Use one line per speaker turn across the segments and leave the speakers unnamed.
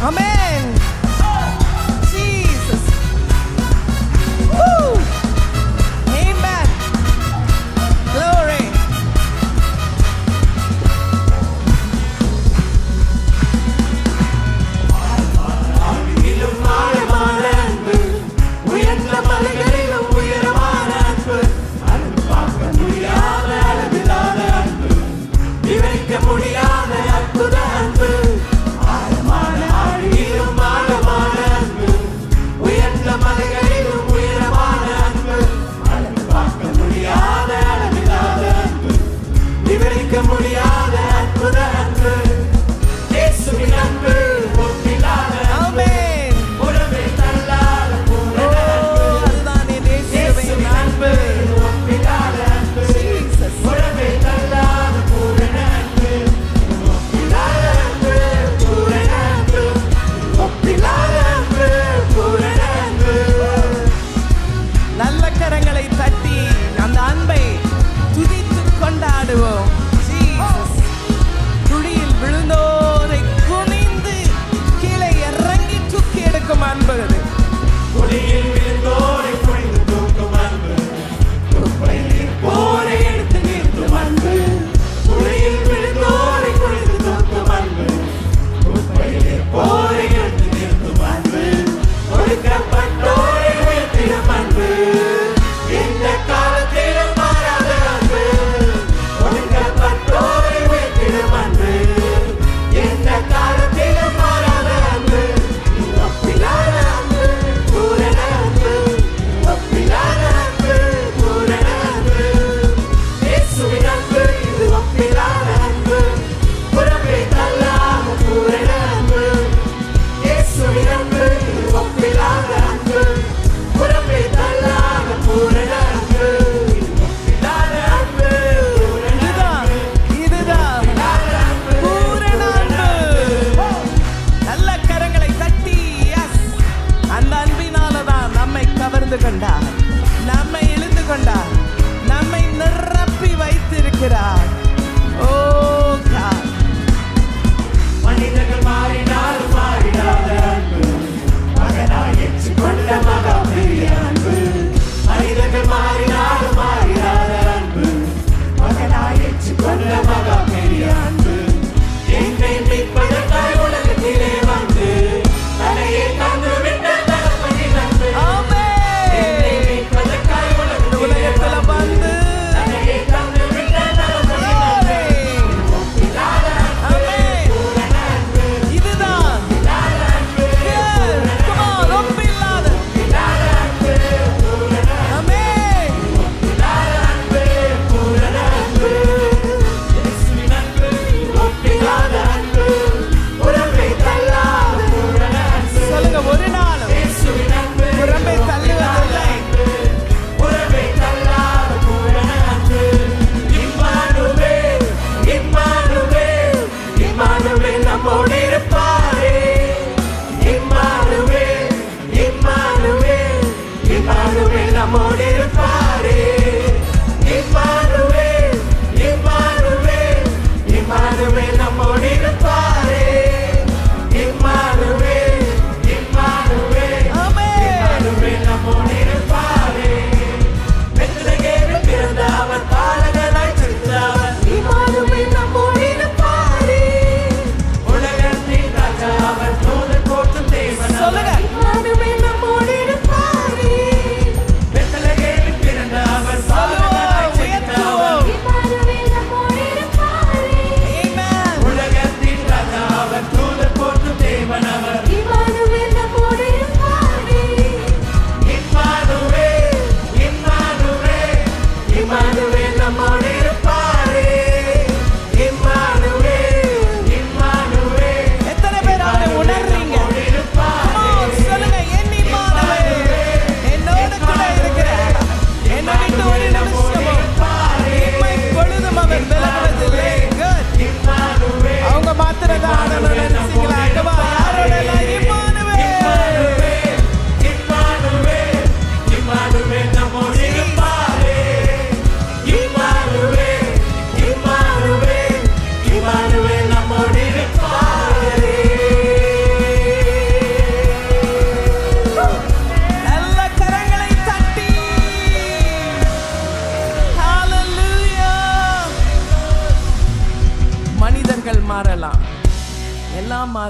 Amen. Jesus. Woo. Amen. Glory. நம்மை இழுந்து கொண்டார், நம்மை நிரப்பி வைத்திருக்கிறார். ஓ God.
மனிதர்கள் மாறினாலும் மாறிடாத அன்பு, மகனாய் ஏற்றுக்கொண்ட மகா பெரிய அன்பு. மனிதர்கள் மாறினாலும் மாறிடாத அன்பு, மகனாய் ஏற்றுக்கொண்ட மகா பெரிய அன்பு. என்னை மீட்பதற்காய் உலகத்திலே வந்து தன்னையே தந்து விட்ட தகப்பனின் அன்பு. உலகம்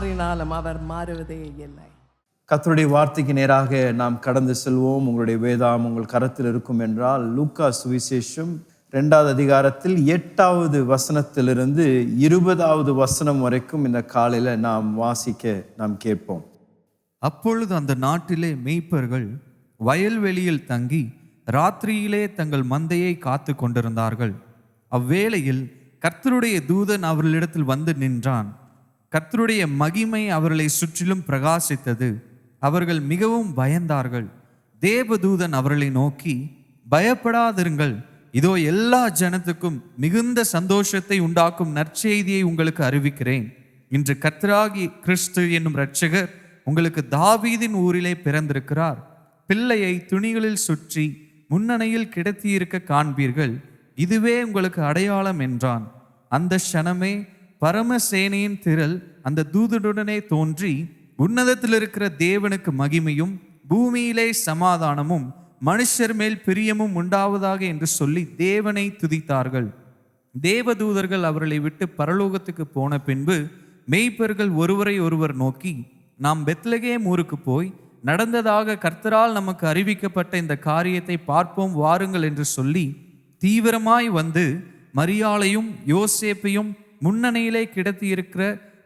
மாறினாலும் அவர் மாறுவதே இல்லை.
கர்த்தருடைய வார்த்தைக்கு நேராக நாம் கடந்து செல்வோம். உங்களுடைய வேதாம் உங்கள் கரத்தில் இருக்கும் என்றால் லூக்கா சுவிசேஷம் 2வது அதிகாரத்தில் 8வது வசனத்திலிருந்து 20வது வசனம் வரைக்கும் இந்த காலையில் நாம் வாசிக்க நாம் கேட்போம்.
அப்பொழுது அந்த நாட்டிலே மேய்ப்பர்கள் வயல்வெளியில் தங்கி ராத்திரியிலே தங்கள் மந்தையை காத்து கொண்டிருந்தார்கள். அவ்வேளையில் கர்த்தருடைய தூதன் அவர்களிடத்தில் வந்து நின்றான். கர்த்தருடைய மகிமை அவர்களை சுற்றிலும் பிரகாசித்தது. அவர்கள் மிகவும் பயந்தார்கள். தேவதூதன் அவர்களை நோக்கி, பயப்படாதிருங்கள், இதோ எல்லா ஜனத்துக்கும் மிகுந்த சந்தோஷத்தை உண்டாக்கும் நற்செய்தியை உங்களுக்கு அறிவிக்கிறேன். இன்று கர்த்தராகி கிறிஸ்து என்னும் இரட்சகர் உங்களுக்கு தாவீதின் ஊரிலே பிறந்திருக்கிறார். பிள்ளையை துணிகளில் சுற்றி முன்னணையில் கிடத்தியிருக்க காண்பீர்கள். இதுவே உங்களுக்கு அடையாளம் என்றான். அந்த க்ஷணமே பரமசேனையின் திரள் அந்த தூதனுடனே தோன்றி, உன்னதத்தில் இருக்கிற தேவனுக்கு மகிமையும் பூமியிலே சமாதானமும் மனுஷர் மேல் பிரியமும் உண்டாவதாக என்று சொல்லி தேவனை துதித்தார்கள். தேவதூதர்கள் அவர்களை விட்டு பரலோகத்துக்கு போன பின்பு மேய்ப்பர்கள் ஒருவரை ஒருவர் நோக்கி, நாம் பெத்லகேம் ஊருக்கு போய் நடந்ததாக கர்த்தரால் நமக்கு அறிவிக்கப்பட்ட இந்த காரியத்தை பார்ப்போம் வாருங்கள் என்று சொல்லி தீவிரமாய் வந்து மரியாளையும் யோசேப்பையும் முன்னணியிலே கிடத்தியிருக்கிற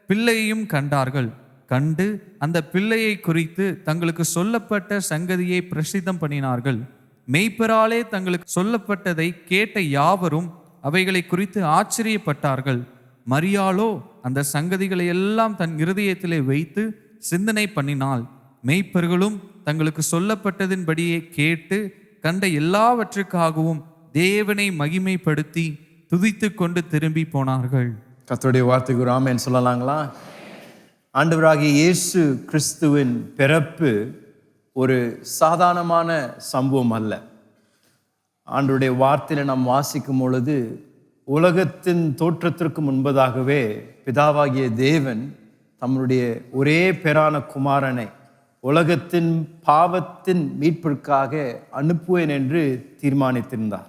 பிள்ளையையும் கண்டார்கள். கண்டு அந்த பிள்ளையை குறித்து தங்களுக்கு சொல்லப்பட்ட சங்கதியை பிரசித்தம் பண்ணினார்கள். மேய்ப்பராலே தங்களுக்கு சொல்லப்பட்டதை கேட்ட யாவரும் அவைகளை குறித்து ஆச்சரியப்பட்டார்கள். மரியாளோ அந்த சங்கதிகளை எல்லாம் தன் இருதயத்திலே வைத்து சிந்தனை பண்ணினாள். மேய்ப்பர்களும் தங்களுக்கு சொல்லப்பட்டதின்படியே கேட்டு கண்ட எல்லாவற்றுக்காகவும் தேவனை மகிமைப்படுத்தி துதித்து கொண்டு திரும்பி போனார்கள்.
கர்த்தருடைய வார்த்தைக்கு ஒரு ஆமென் சொல்லலாங்களா? ஆண்டவராகிய இயேசு கிறிஸ்துவின் பிறப்பு ஒரு சாதாரணமான சம்பவம் அல்ல. ஆண்டவருடைய வார்த்தையில நாம் வாசிக்கும் பொழுது, உலகத்தின் தோற்றத்திற்கு முன்பதாகவே பிதாவாகிய தேவன் தம்முடைய ஒரே பேரான குமாரனை உலகத்தின் பாவத்தின் மீட்பிற்காக அனுப்புவேன் என்று தீர்மானித்திருந்தார்.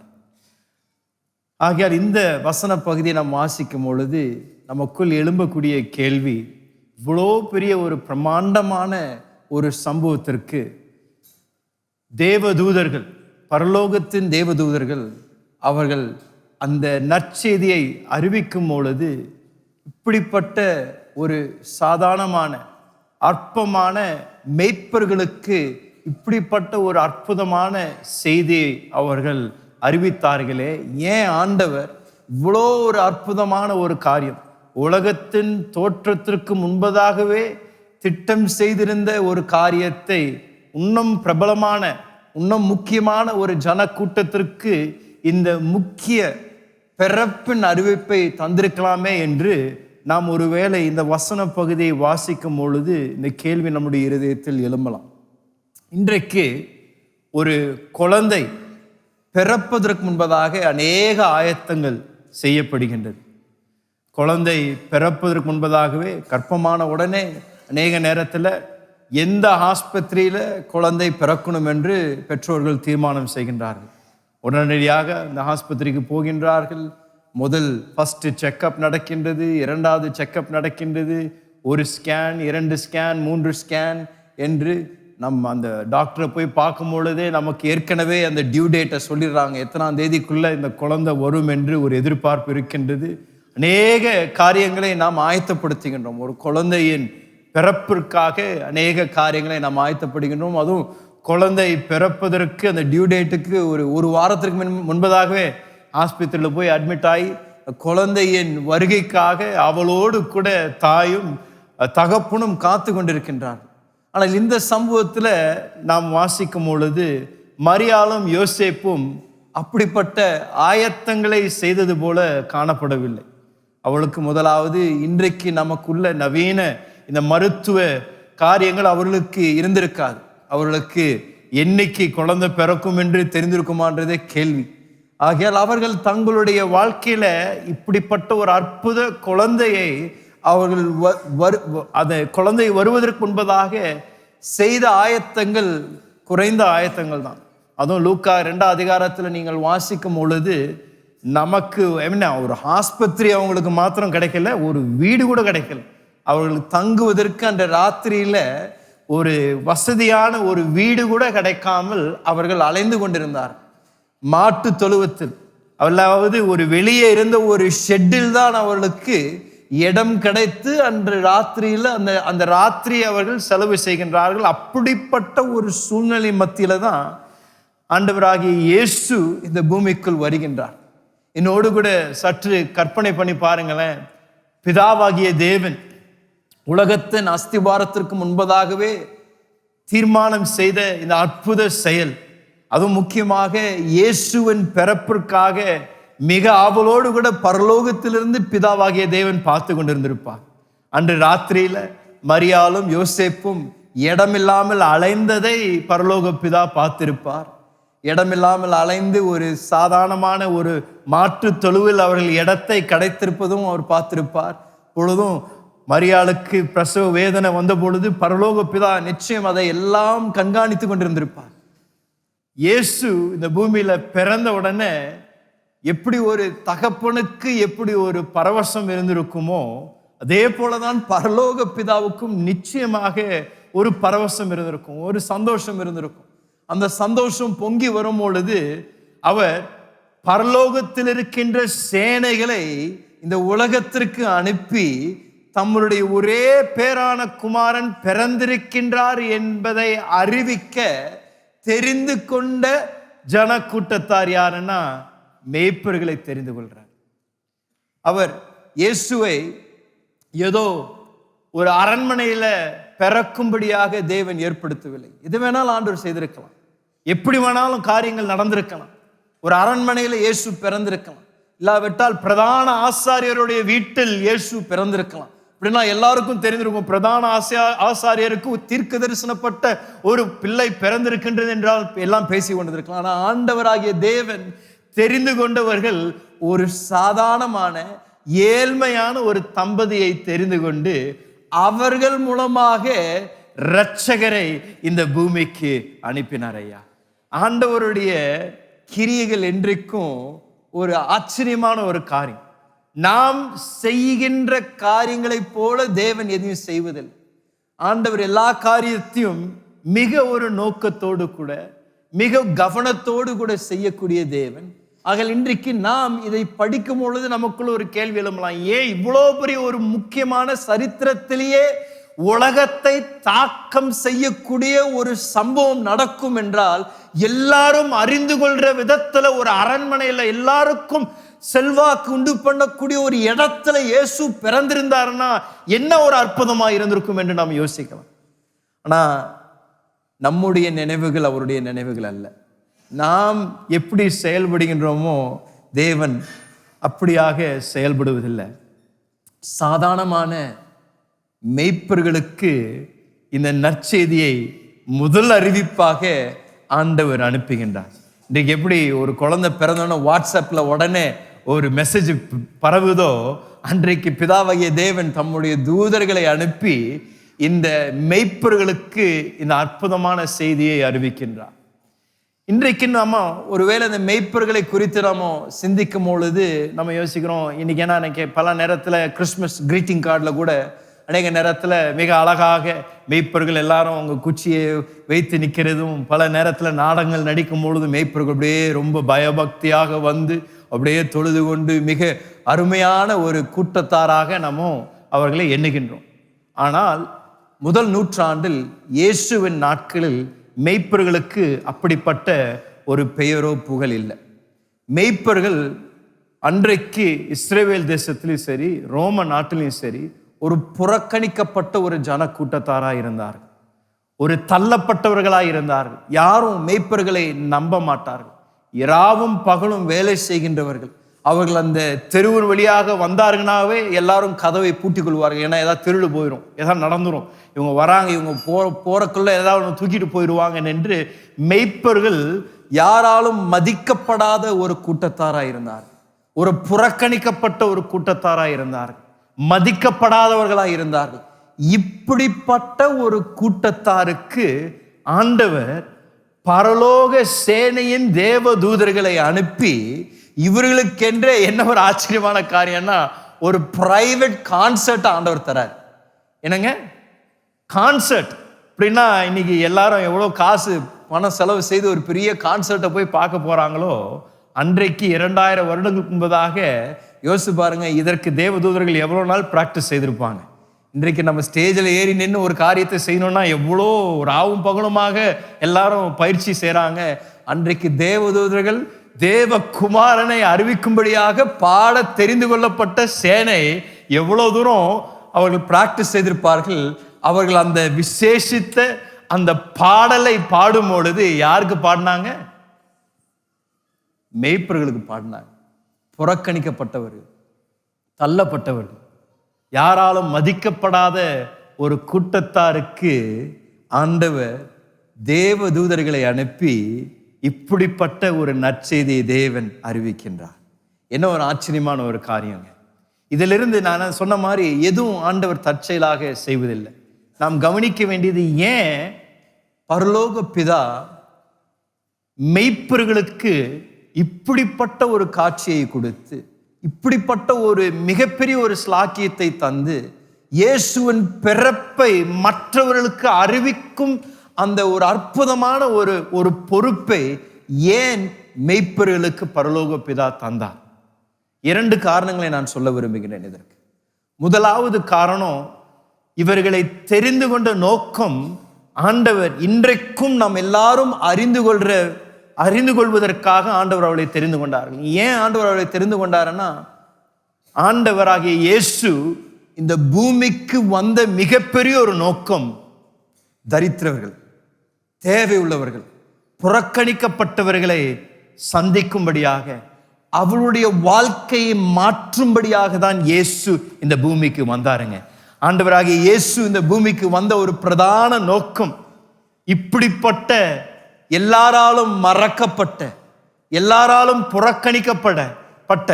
ஆகையால் இந்த வசன பகுதியை நாம் வாசிக்கும் பொழுது நமக்குள் எழும்பக்கூடிய கேள்வி, இவ்வளோ பெரிய ஒரு பிரமாண்டமான ஒரு சம்பவத்திற்கு தேவதூதர்கள், பரலோகத்தின் தேவதூதர்கள் அவர்கள் அந்த நற்செய்தியை அறிவிக்கும் பொழுது இப்படிப்பட்ட ஒரு சாதாரணமான அற்பமான மேய்ப்பர்களுக்கு இப்படிப்பட்ட ஒரு அற்புதமான செய்தியை அவர்கள் அறிவித்தார்களே, ஏன் ஆண்டவர் இவ்வளோ ஒரு அற்புதமான ஒரு காரியம், உலகத்தின் தோற்றத்திற்கு முன்பதாகவே திட்டம் செய்திருந்த ஒரு காரியத்தை இன்னும் பிரபலமான இன்னும் முக்கியமான ஒரு ஜனக்கூட்டத்திற்கு இந்த முக்கிய பிறப்பின் அறிவிப்பை தந்திருக்கலாமே என்று நாம் ஒருவேளை இந்த வசன பகுதியை வாசிக்கும் பொழுது இந்த கேள்வி நம்முடைய இருதயத்தில் எழும்பலாம். இன்றைக்கு ஒரு குழந்தை பிறப்பதற்கு முன்பதாக அநேக ஆயத்தங்கள் செய்யப்படுகின்றது. குழந்தை பிறப்பதற்கு முன்பதாகவே கர்ப்பமான உடனே அநேக நேரத்தில் எந்த ஆஸ்பத்திரியில் குழந்தை பிறக்கணும் என்று பெற்றோர்கள் தீர்மானம் செய்கின்றார்கள். உடனடியாக அந்த ஆஸ்பத்திரிக்கு போகின்றார்கள். முதல் ஃபஸ்ட்டு செக்கப் நடக்கின்றது, 2வது செக்கப் நடக்கின்றது, 1 ஸ்கேன், 2 ஸ்கேன், 3 ஸ்கேன் என்று நம்ம அந்த டாக்டரை போய் பார்க்கும் பொழுதே நமக்கு ஏற்கனவே அந்த டியூ டேட்டை சொல்லிடுறாங்க, எத்தனாம் தேதிக்குள்ளே இந்த குழந்தை வரும் என்று ஒரு எதிர்பார்ப்பு இருக்கின்றது. அநேக காரியங்களை நாம் ஆயத்தப்படுத்துகின்றோம். ஒரு குழந்தையின் பிறப்பிற்காக அநேக காரியங்களை நாம் ஆயத்தப்படுகின்றோம். அதுவும் குழந்தை பிறப்பதற்கு அந்த டியூ டேட்டுக்கு ஒரு வாரத்திற்கு முன்பதாகவே ஆஸ்பத்திரியில் போய் அட்மிட் ஆகி குழந்தையின் வருகைக்காக அவளோடு கூட தாயும் தகப்பனும் காத்து கொண்டிருக்கின்றார். ஆனால் இந்த சம்பவத்தில் நாம் வாசிக்கும் பொழுது மரியாளும் யோசேப்பும் அப்படிப்பட்ட ஆயத்தங்களை செய்தது போல காணப்படவில்லை. அவளுக்கு முதலாவது இன்றைக்கு நமக்குள்ள நவீன இந்த மருத்துவ காரியங்கள் அவர்களுக்கு இருந்திருக்காது. அவர்களுக்கு என்னைக்கு குழந்தை பிறக்கும் என்று தெரிந்திருக்குமான்றதே கேள்வி. ஆகையால் அவர்கள் தங்களுடைய வாழ்க்கையில இப்படிப்பட்ட ஒரு அற்புத குழந்தையை அவர்கள் அந்த குழந்தை வருவதற்கு முன்பதாக செய்த ஆயத்தங்கள் குறைந்த ஆயத்தங்கள் தான். அதுவும் லூக்கா 2வது அதிகாரத்தில் நீங்கள் வாசிக்கும் பொழுது நமக்கு என்ன, ஒரு ஆஸ்பத்திரி அவங்களுக்கு மாத்திரம் கிடைக்கல, ஒரு வீடு கூட கிடைக்கல. அவர்கள் தங்குவதற்கு அந்த ராத்திரியில ஒரு வசதியான ஒரு வீடு கூட கிடைக்காமல் அவர்கள் அலைந்து கொண்டிருந்தார். மாட்டு தொழுவத்தில், அதாவது ஒரு வெளியே இருந்த ஒரு ஷெட்டில் தான் அவர்களுக்கு இடம் கிடைத்து அன்று ராத்திரியில அந்த ராத்திரி அவர்கள் செலவு செய்கின்றார்கள். அப்படிப்பட்ட ஒரு சூழ்நிலை மத்தியில தான் ஆண்டவராகிய இயேசு இந்த பூமிக்குள் வருகின்றார். என்னோடு கூட சற்று கற்பனை பண்ணி பாருங்களேன். பிதாவாகிய தேவன் உலகத்தின் அஸ்திபாரத்திற்கு முன்பதாகவே தீர்மானம் செய்த இந்த அற்புத செயல், அதுவும் முக்கியமாக இயேசுவின் பிறப்பிற்காக மிக ஆவலோடு கூட பரலோகத்திலிருந்து பிதாவாகிய தேவன் பார்த்து கொண்டிருந்திருப்பார். அன்று ராத்திரியில மரியாளும் யோசேப்பும் இடமில்லாமல் அலைந்ததை பரலோக பிதா பார்த்திருப்பார். இடமில்லாமல் அலைந்து ஒரு சாதாரணமான ஒரு மாற்று தொழுவில் அவர்கள் இடத்தை கிடைத்திருப்பதும் அவர் பார்த்திருப்பார். பொழுதும் மரியாளுக்கு பிரசவ வேதனை வந்த பொழுது பரலோக பிதா நிச்சயம் அதை எல்லாம் கண்காணித்து கொண்டிருந்திருப்பார். இயேசு இந்த பூமியில பிறந்த உடனே எப்படி ஒரு தகப்பனுக்கு எப்படி ஒரு பரவசம் இருந்திருக்குமோ அதே போலதான் பரலோக பிதாவுக்கும் நிச்சயமாக ஒரு பரவசம் இருந்திருக்கும், ஒரு சந்தோஷம் இருந்திருக்கும். அந்த சந்தோஷம் பொங்கி வரும் பொழுது அவர் பரலோகத்தில் இருக்கின்ற சேனைகளை இந்த உலகத்திற்கு அனுப்பி தம்முடைய ஒரே பேரான குமாரன் பிறந்திருக்கின்றார் என்பதை அறிவிக்க தெரிந்து கொண்ட ஜன கூட்டத்தார் யாருன்னா மேய்ப்பர்களை தெரிந்து கொள்றார். அவர் இயேசுவை ஏதோ ஒரு அரண்மனையில பிறக்கும்படியாக தேவன் ஏற்படுத்தவில்லை. எது வேணாலும் ஆண்டவர் செய்திருக்கலாம், எப்படி வேணாலும் காரியங்கள் நடந்திருக்கலாம். ஒரு அரண்மனையில இயேசு பிறந்திருக்கலாம், இல்லாவிட்டால் பிரதான ஆசாரியருடைய வீட்டில் இயேசு பிறந்திருக்கலாம். அப்படின்னா எல்லாருக்கும் தெரிந்திருக்கும், பிரதான ஆசாரியருக்கு தீர்க்க தரிசனப்பட்ட ஒரு பிள்ளை பிறந்திருக்கின்றது என்றால் எல்லாம் பேசி கொண்டிருக்கலாம். ஆனால் ஆண்டவராகிய தேவன் தெரிந்து கொண்டவர்கள் ஒரு சாதாரணமான ஏழ்மையான ஒரு தம்பதியை தெரிந்து கொண்டு அவர்கள் மூலமாக இரட்சகரை இந்த பூமிக்கு அனுப்பினார். ஐயா, ஆண்டவருடைய கிரியைகள் என்றைக்கும் ஒரு ஆச்சரியமான ஒரு காரியம். நாம் செய்கின்ற காரியங்களைப் போல தேவன் எதையும் செய்வதில்லை. ஆண்டவர் எல்லா காரியத்தையும் மிக ஒரு நோக்கத்தோடு கூட மிக கவனத்தோடு கூட செய்யக்கூடிய தேவன். ஆக இன்றைக்கு நாம் இதை படிக்கும் பொழுது நமக்குள்ள ஒரு கேள்வி எழும்பலாம், ஏன் இவ்வளோ பெரிய ஒரு முக்கியமான சரித்திரத்திலேயே உலகத்தை தாக்கம் செய்யக்கூடிய ஒரு சம்பவம் நடக்கும் என்றால், எல்லாரும் அறிந்து கொள்ற விதத்துல ஒரு அரண்மனையில எல்லாருக்கும் செல்வாக்கு உண்டு பண்ணக்கூடிய ஒரு இடத்துல இயேசு பிறந்திருந்தாருன்னா என்ன ஒரு அற்புதமா இருந்திருக்கும் என்று நாம் யோசிக்கலாம். ஆனா நம்முடைய நினைவுகள் அவருடைய நினைவுகள் அல்ல. நாம் எப்படி செயல்படுகின்றோமோ தேவன் அப்படியாக செயல்படுவதில்லை. சாதாரணமான மேய்ப்பர்களுக்கு இந்த நற்செய்தியை முதல் அறிவிப்பாக ஆண்டவர் அனுப்புகின்றார். இன்றைக்கு எப்படி ஒரு குழந்தை பிறந்தோன்னா வாட்ஸ்அப்ல உடனே ஒரு மெசேஜ் பரவுதோ, அன்றைக்கு பிதாவாகிய தேவன் தம்முடைய தூதர்களை அனுப்பி இந்த மேய்ப்பர்களுக்கு இந்த அற்புதமான செய்தியை அறிவிக்கின்றார். இன்றைக்கு நாம ஒருவேளை இந்த மேய்ப்பர்களை குறித்து நாம சிந்திக்கும் பொழுது நம்ம யோசிக்கிறோம், இன்னைக்கு ஏன்னா எனக்கு பல நேரத்தில் கிறிஸ்மஸ் கிரீட்டிங் கார்டில் கூட அநேக நேரத்தில் மிக அழகாக மேய்ப்பர்கள் எல்லாரும் அவங்க குச்சியை வைத்து நிற்கிறதும், பல நேரத்தில் நாடகங்கள் நடிக்கும் பொழுது மேய்ப்பர்கள் அப்படியே ரொம்ப பயபக்தியாக வந்து அப்படியே தொழுது கொண்டு மிக அருமையான ஒரு கூட்டத்தாராக நம்ம அவர்களை எண்ணுகின்றோம். ஆனால் முதல் நூற்றாண்டில் இயேசுவின் நாட்களில் மேய்ப்பர்களுக்கு அப்படிப்பட்ட ஒரு பெயரோ புகழ் இல்லை. மேய்ப்பர்கள் அன்றைக்கு இஸ்ரேல் தேசத்திலும் சரி ரோம நாட்டிலையும் சரி ஒரு புறக்கணிக்கப்பட்ட ஒரு ஜன கூட்டத்தாராக இருந்தார்கள், ஒரு தள்ளப்பட்டவர்களாக இருந்தார்கள். யாரும் மேய்ப்பர்களை நம்ப மாட்டார்கள். இரவும் பகலும் வேலை செய்கின்றவர்கள். அவர்கள் அந்த தெருவின் வழியாக வந்தார்களாவே எல்லாரும் கதவை பூட்டிக் கொள்வார்கள். ஏன்னா ஏதாவது திருடு போயிடும், ஏதாவது நடந்துடும், இவங்க வராங்க, இவங்க போறக்குள்ள ஏதாவது ஒன்று தூக்கிட்டு போயிடுவாங்க என்று மெய்ப்பர்கள் யாராலும் மதிக்கப்படாத ஒரு கூட்டத்தாராக இருந்தார். ஒரு புறக்கணிக்கப்பட்ட ஒரு கூட்டத்தாராக இருந்தார்கள், மதிக்கப்படாதவர்களாக இருந்தார்கள். இப்படிப்பட்ட ஒரு கூட்டத்தாருக்கு ஆண்டவர் பரலோக சேனையின் தேவ தூதர்களை அனுப்பி இவர்களுக்கென்றே என்ன ஒரு ஆச்சரியமான காரியம்னா ஒரு பிரைவேட் கான்சர்ட் ஆண்டவர் தரார். என்னங்க கான்சர்ட். அப்படின்னா இன்னைக்கு எல்லாரும் எவ்வளோ காசு பணம் செலவு செய்து ஒரு பெரிய கான்சர்ட்டை போய் பார்க்க போறாங்களோ, அன்றைக்கு 2000 வருடங்களுக்கு முன்பதாக யோசிச்சு பாருங்க, இதற்கு தேவதூதர்கள் எவ்வளோ நாள் பிராக்டிஸ் செய்திருப்பாங்க. இன்றைக்கு நம்ம ஸ்டேஜில் ஏறி நின்று ஒரு காரியத்தை செய்யணும்னா எவ்வளோ ராவும் பகலுமாக எல்லாரும் பயிற்சி செய்கிறாங்க. அன்றைக்கு தேவதூதர்கள் தேவகுமாரனை அறிவிக்கும்படியாக பாட தெரிந்து கொள்ளப்பட்ட சேனை எவ்வளோ தூரம் அவர்கள் பிராக்டிஸ் செய்திருப்பார்கள். அவர்கள் அந்த விசேஷித்த அந்த பாடலை பாடும் பொழுது யாருக்கு பாடினாங்க? மேய்ப்பர்களுக்கு பாடினாங்க. புறக்கணிக்கப்பட்டவர்கள், தள்ளப்பட்டவர்கள், யாராலும் மதிக்கப்படாத ஒரு கூட்டத்தாருக்கு ஆண்டவர் தேவ தூதர்களை அனுப்பி இப்படிப்பட்ட ஒரு நற்செய்தியை தேவன் அறிவிக்கின்றார். என்ன ஒரு ஆச்சரியமான ஒரு காரியங்க. இதிலிருந்து நான் சொன்ன மாதிரி எதுவும் ஆண்டவர் தற்செயலாக செய்வதில்லை. நாம் கவனிக்க வேண்டியது, ஏன் பரலோக பிதா மெய்ப்பர்களுக்கு இப்படிப்பட்ட ஒரு காட்சியை கொடுத்து, இப்படிப்பட்ட ஒரு மிகப்பெரிய ஒரு ஸ்லாக்கியத்தை தந்து, இயேசுவின் பிறப்பை மற்றவர்களுக்கு அறிவிக்கும் அந்த ஒரு அற்புதமான ஒரு பொறுப்பை ஏன் மெய்ப்பர்களுக்கு பரலோக பிதா தந்தார்? 2 காரணங்களை நான் சொல்ல விரும்புகிறேன் இதற்கு. முதலாவது காரணம், இவர்களை தெரிந்து கொண்ட நோக்கம், ஆண்டவர் இன்றைக்கும் நாம் எல்லாரும் அறிந்து கொள்வதற்காக ஆண்டவர் அவளை தெரிந்து கொண்டார்கள். ஏன் ஆண்டவர் அவளை தெரிந்து கொண்டாருன்னா, ஆண்டவராகிய இயேசு இந்த பூமிக்கு வந்த மிகப்பெரிய ஒரு நோக்கம், தரித்திரர்கள், தேவை உள்ளவர்கள், புறக்கணிக்கப்பட்டவர்களை சந்திக்கும்படியாக, அவளுடைய வாழ்க்கையை மாற்றும்படியாக தான் இயேசு இந்த பூமிக்கு வந்தாருங்க. ஆண்டவராகிய இயேசு இந்த பூமிக்கு வந்த ஒரு பிரதான நோக்கம், இப்படிப்பட்ட எல்லாராலும் மறக்கப்பட்ட, எல்லாராலும் புறக்கணிக்கப்பட்ட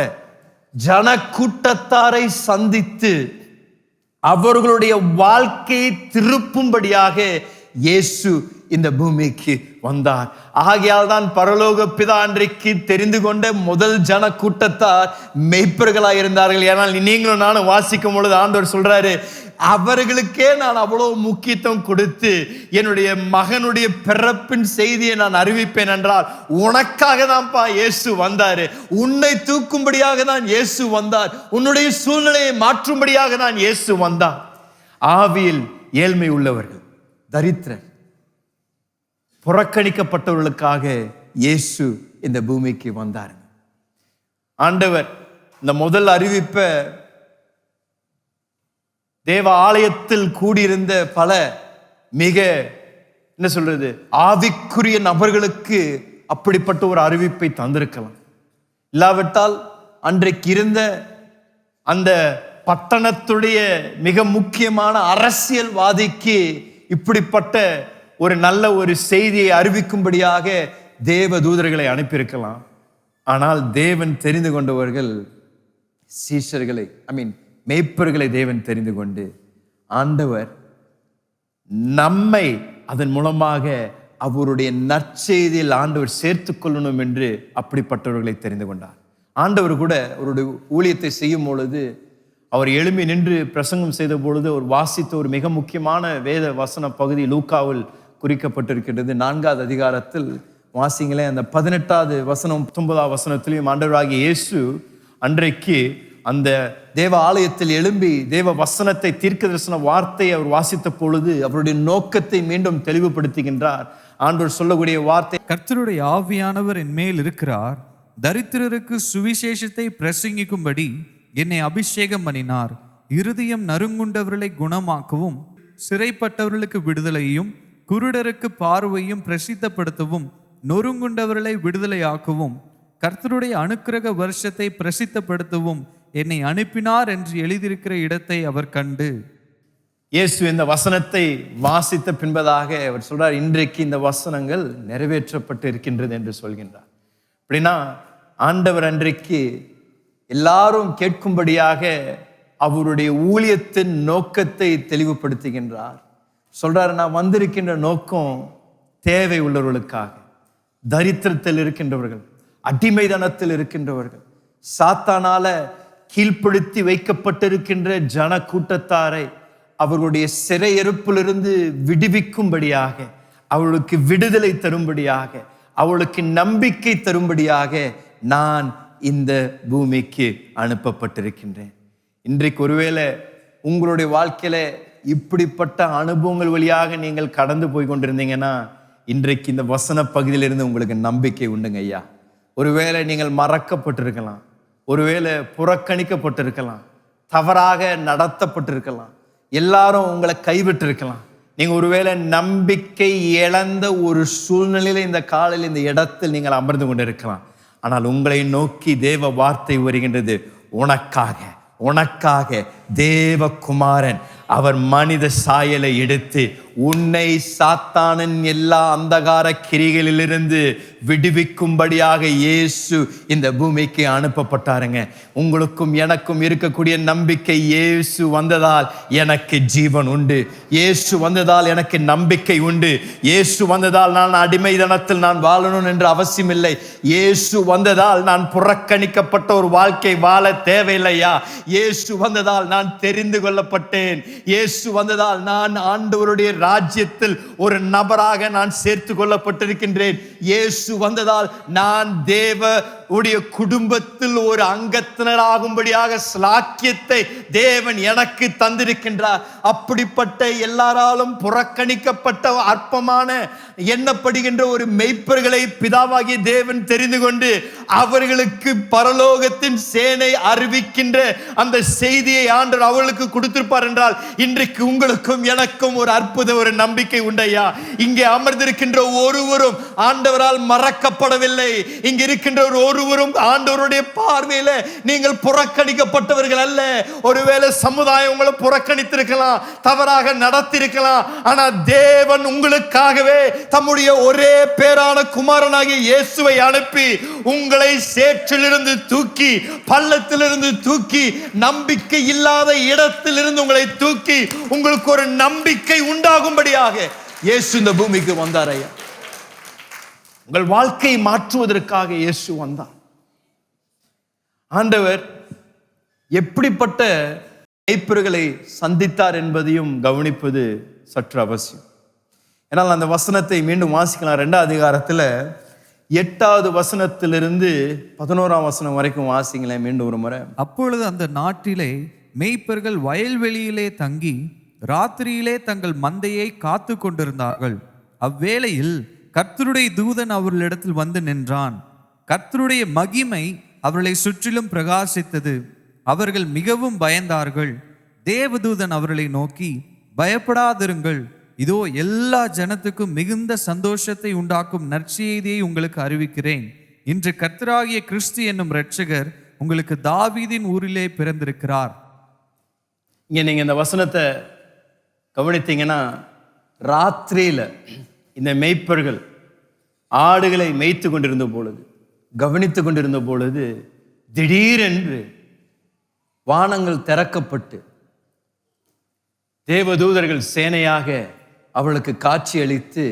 ஜன கூட்டத்தாரை சந்தித்து அவர்களுடைய வாழ்க்கையை திருப்பும்படியாக இயேசு இந்த பூமிக்கு வந்தார். ஆகையால் தான் பரலோக பிதா அன்றைக்கு தெரிந்து கொண்ட முதல் ஜன கூட்டத்தார் மெய்ப்பர்களாக இருந்தார்கள். ஏனால் நீங்களும் நானும் வாசிக்கும் பொழுது ஆண்டவர் சொல்றாரு, அவர்களுக்கே நான் அவ்வளவு முக்கியத்துவம் கொடுத்து என்னுடைய மகனுடைய பிறப்பின் செய்தியை நான் அறிவிப்பேன் என்றால், உனக்காக தான்ப்பா இயேசு வந்தாரு, உன்னை தூக்கும்படியாக தான் இயேசு வந்தார், உன்னுடைய சூழ்நிலையை மாற்றும்படியாக தான் இயேசு வந்தார். ஆவியில் ஏழ்மை உள்ளவர்கள், தரித்திரர், புறக்கணிக்கப்பட்டவர்களுக்காக இயேசு இந்த பூமிக்கு வந்தார். ஆண்டவர் இந்த முதல் அறிவிப்பை தேவ ஆலயத்தில் கூடியிருந்த பல மிக என்ன சொல்றது ஆவிக்குரிய நபர்களுக்கு அப்படிப்பட்ட ஒரு அறிவிப்பை தந்திருக்கலாம். இல்லாவிட்டால் அன்றைக்கு இருந்த அந்த பட்டணத்துடைய மிக முக்கியமான அரசியல்வாதிக்கு இப்படிப்பட்ட ஒரு நல்ல ஒரு செய்தியை அறிவிக்கும்படியாக தேவ தூதர்களை அனுப்பியிருக்கலாம். ஆனால் தேவன் தெரிந்து கொண்டவர்கள் சீஷர்களை, மேய்ப்பர்களை தேவன் தெரிந்து கொண்டு, ஆண்டவர் நம்மை அதன் மூலமாக அவருடைய நற்செய்தியில் ஆண்டவர் சேர்த்து கொள்ளணும் என்று அப்படிப்பட்டவர்களை தெரிந்து கொண்டார். ஆண்டவர் கூட அவருடைய ஊழியத்தை செய்யும் பொழுது, அவர் எழும்பி நின்று பிரசங்கம் செய்த பொழுது அவர் வாசித்த ஒரு மிக முக்கியமான வேத வசன பகுதி லூக்காவில் குறிக்கப்பட்டிருக்கிறது. 4வது அதிகாரத்தில் வாசிங்களே, அந்த 18வது வசனம் 19வது வசனத்திலையும் ஆண்டவராகிய இயேசு அன்றைக்கு அந்த தேவ ஆலயத்தில் எழும்பி தேவ வசனத்தை, தீர்க்க தரிசன வார்த்தையை அவர் வாசித்த பொழுது அவருடைய நோக்கத்தை மீண்டும் தெளிவுபடுத்துகின்றார். ஆண்டவர் சொல்லக்கூடிய வார்த்தை,
கர்த்தருடைய ஆவியானவர் என் மேல் இருக்கிறார், தரித்திரருக்கு சுவிசேஷத்தை பிரசங்கிக்கும்படி என்னை அபிஷேகம் பண்ணினார், இருதயம் நறுங்குண்டவர்களை குணமாக்கவும், சிறைப்பட்டவர்களுக்கு விடுதலையும், குருடருக்கு பார்வையும் பிரசித்தப்படுத்தவும், நொறுங்குண்டவர்களை விடுதலையாக்கவும், கர்த்தருடைய அனுக்கிரக வருஷத்தை பிரசித்தப்படுத்தவும் என்னை அனுப்பினார் என்று எழுதியிருக்கிற இடத்தை அவர் கண்டு.
இயேசு இந்த வசனத்தை வாசித்த பின்பதாக அவர் சொல்றார், இன்றைக்கு இந்த வசனங்கள் நிறைவேற்றப்பட்டு இருக்கின்றது என்று சொல்கின்றார். அப்படின்னா ஆண்டவர் அன்றைக்கு எல்லாரும் கேட்கும்படியாக அவருடைய ஊழியத்தின் நோக்கத்தை தெளிவுபடுத்துகின்றார். சொல்றாரு, நான் வந்திருக்கின்ற நோக்கம் தேவை உள்ளவர்களுக்காக, தரித்திரத்தில் இருக்கின்றவர்கள், அடிமைதனத்தில் இருக்கின்றவர்கள், சாத்தானால கீழ்ப்படுத்தி வைக்கப்பட்டிருக்கின்ற ஜன கூட்டத்தாரை அவர்களுடைய சிறையிருப்பிலிருந்து விடுவிக்கும்படியாக, அவளுக்கு விடுதலை தரும்படியாக, அவளுக்கு நம்பிக்கை தரும்படியாக நான் இந்த பூமிக்கு அனுப்பப்பட்டிருக்கின்றேன். இன்றைக்கு ஒருவேளை உங்களுடைய வாழ்க்கையில இப்படிப்பட்ட அனுபவங்கள் வழியாக நீங்கள் கடந்து போய் கொண்டிருந்தீங்கன்னா, இன்றைக்கு இந்த வசன பகுதியிலிருந்து உங்களுக்கு நம்பிக்கை உண்டுங்க ஐயா. ஒருவேளை நீங்கள் மறக்கப்பட்டிருக்கலாம், ஒருவேளை புறக்கணிக்கப்பட்டிருக்கலாம், தவறாக நடத்தப்பட்டிருக்கலாம், எல்லாரும் உங்களை கைவிட்டிருக்கலாம். நீங்க ஒருவேளை நம்பிக்கை இழந்த ஒரு சூழ்நிலையில இந்த காலையில் இந்த இடத்தில் நீங்கள் அமர்ந்து கொண்டிருக்கலாம். ஆனால் உங்களை நோக்கி தேவ வார்த்தை வருகின்றது, உனக்காக தேவகுமாரன் அவர் மனித சாயலை எடுத்து உன்னை சாத்தானின் எல்லா அந்தகார கிரிகளிலிருந்து விடுவிக்கும்படியாக இயேசு இந்த பூமிக்கு அனுப்பப்பட்டாருங்க. உங்களுக்கும் எனக்கும் இருக்கக்கூடிய நம்பிக்கை, இயேசு வந்ததால் எனக்கு ஜீவன் உண்டு, இயேசு வந்ததால் எனக்கு நம்பிக்கை உண்டு, இயேசு வந்ததால் நான் அடிமைதனத்தில் நான் வாழணும் என்று அவசியம் இல்லை, இயேசு வந்ததால் நான் புறக்கணிக்கப்பட்ட ஒரு வாழ்க்கை வாழ தேவையில்லையா, இயேசு வந்ததால் நான் தெரிந்து கொள்ளப்பட்டேன், இயேசு வந்ததால் நான் ஆண்டவருடைய ராஜ்யத்தில் ஒரு நபராக நான் சேர்த்து கொள்ளப்பட்டிருக்கின்றேன், இயேசு வந்ததால் நான் தேவ உடைய குடும்பத்தில் ஒரு அங்கத்தினராகும்படியாக ஸ்லாக்கியத்தை தேவன் எனக்கு தந்திருக்கின்றார். அப்படிப்பட்ட எல்லாராலும் புறக்கணிக்கப்பட்ட அற்பமான எண்ணப்படுகின்ற ஒரு மெய்ப்பர்களை பிதாவாகிய தேவன் தெரிந்து கொண்டு அவர்களுக்கு பரலோகத்தின் சேனை அறிவிக்கின்ற அந்த செய்தியை ஆண்டவர் அவர்களுக்கு கொடுத்திருப்பார் என்றால், இன்றைக்கு உங்களுக்கும் எனக்கும் ஒரு அற்புத ஒரு நம்பிக்கை உண்டையா. இங்கே அமர்ந்திருக்கின்ற ஒருவரும் ஆண்டவரால் மறக்கப்படவில்லை. இங்கே இருக்கின்ற ஒருவரும் ஆண்டவருடைய பார்வையில நீங்கள் புறக்கணிக்கப்பட்டவர்கள் அல்ல. ஒருவேளை சமுதாயம் உங்களை புறக்கணித்திருக்கலாம், தவறாக நடத்திருக்கலாம், ஆனா தேவன் உங்களுக்காகவே தம்முடைய ஒரே பேரான குமாரனாகிய இயேசுவை அனுப்பி உங்களை சேற்றிலிருந்து தூக்கி, பள்ளத்திலிருந்து தூக்கி, நம்பிக்கை இல்லாத இடத்திலிருந்து உங்களை தூக்கி உங்களுக்கு ஒரு நம்பிக்கை உண்டாகும்படியாக இயேசு இந்த பூமிக்கு வந்தார் ஐயா. உங்கள் வாழ்க்கையை மாற்றுவதற்காக இயேசு வந்தார். ஆண்டவர் எப்படிப்பட்ட மேய்ப்பர்களை சந்தித்தார் என்பதையும் கவனிப்பது சற்று அவசியம். ஏன்னால் அந்த வசனத்தை மீண்டும் வாசிக்கலாம். 2ஆம் அதிகாரத்தில் 8வது வசனத்திலிருந்து 11ஆம் வசனம் வரைக்கும் வாசிங்களேன் மீண்டும் ஒரு முறை.
அப்பொழுது அந்த நாட்டிலே மேய்ப்பர்கள் வயல்வெளியிலே தங்கி ராத்திரியிலே தங்கள் மந்தையை காத்து கொண்டிருந்தார்கள். அவ்வேளையில் கர்த்தருடைய தூதன் அவர்களிடத்தில் வந்து நின்றான். கர்த்தருடைய மகிமை அவர்களை சுற்றிலும் பிரகாசித்தது. அவர்கள் மிகவும் பயந்தார்கள். தேவதூதன் அவர்களை நோக்கி, பயப்படாதிருங்கள், இதோ எல்லா ஜனத்துக்கும் மிகுந்த சந்தோஷத்தை உண்டாக்கும் நற்செய்தியை உங்களுக்கு அறிவிக்கிறேன். இன்று கர்த்தராகிய கிறிஸ்து என்னும் இரட்சகர் உங்களுக்கு தாவீதின் ஊரிலே பிறந்திருக்கிறார்.
இங்க நீங்க இந்த வசனத்தை கவனித்தீங்கன்னா, ராத்திரியில இந்த மேய்ப்பர்கள் ஆடுகளை மேய்த்து கொண்டிருந்த பொழுது, கவனித்து கொண்டிருந்த பொழுது, திடீரென்று வானங்கள் திறக்கப்பட்டு தேவதூதர்கள் சேனையாக அவளுக்கு காட்சி அளித்து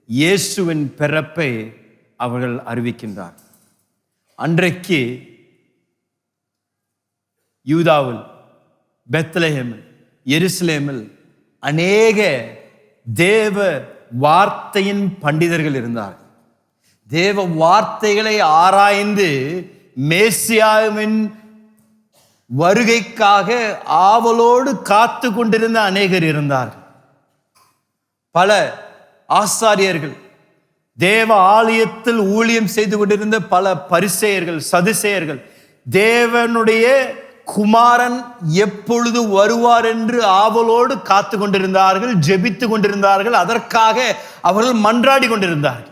இயேசுவின் பிறப்பை அவர்கள் அறிவிக்கின்றார். அன்றைக்கு யூதாவில், பெத்லஹேமில், எருசலேமில் அநேக தேவ வார்த்தையின் பண்டிதர்கள் இருந்தார்கள். தேவ வார்த்தைகளை ஆராய்ந்து மேசியாவின் வருகைக்காக ஆவலோடு காத்து கொண்டிருந்த அநேகர் இருந்தார்கள். பல ஆசாரியர்கள், தேவ ஆலயத்தில் ஊழியம் செய்து கொண்டிருந்த பல பரிசேயர்கள், சதுசேயர்கள், தேவனுடைய குமாரன் எப்பொழுது வருவார் என்று ஆவலோடு காத்து கொண்டிருந்தார்கள், ஜெபித்து கொண்டிருந்தார்கள். அதற்காக அவர்கள் மன்றாடி கொண்டிருந்தார்கள்.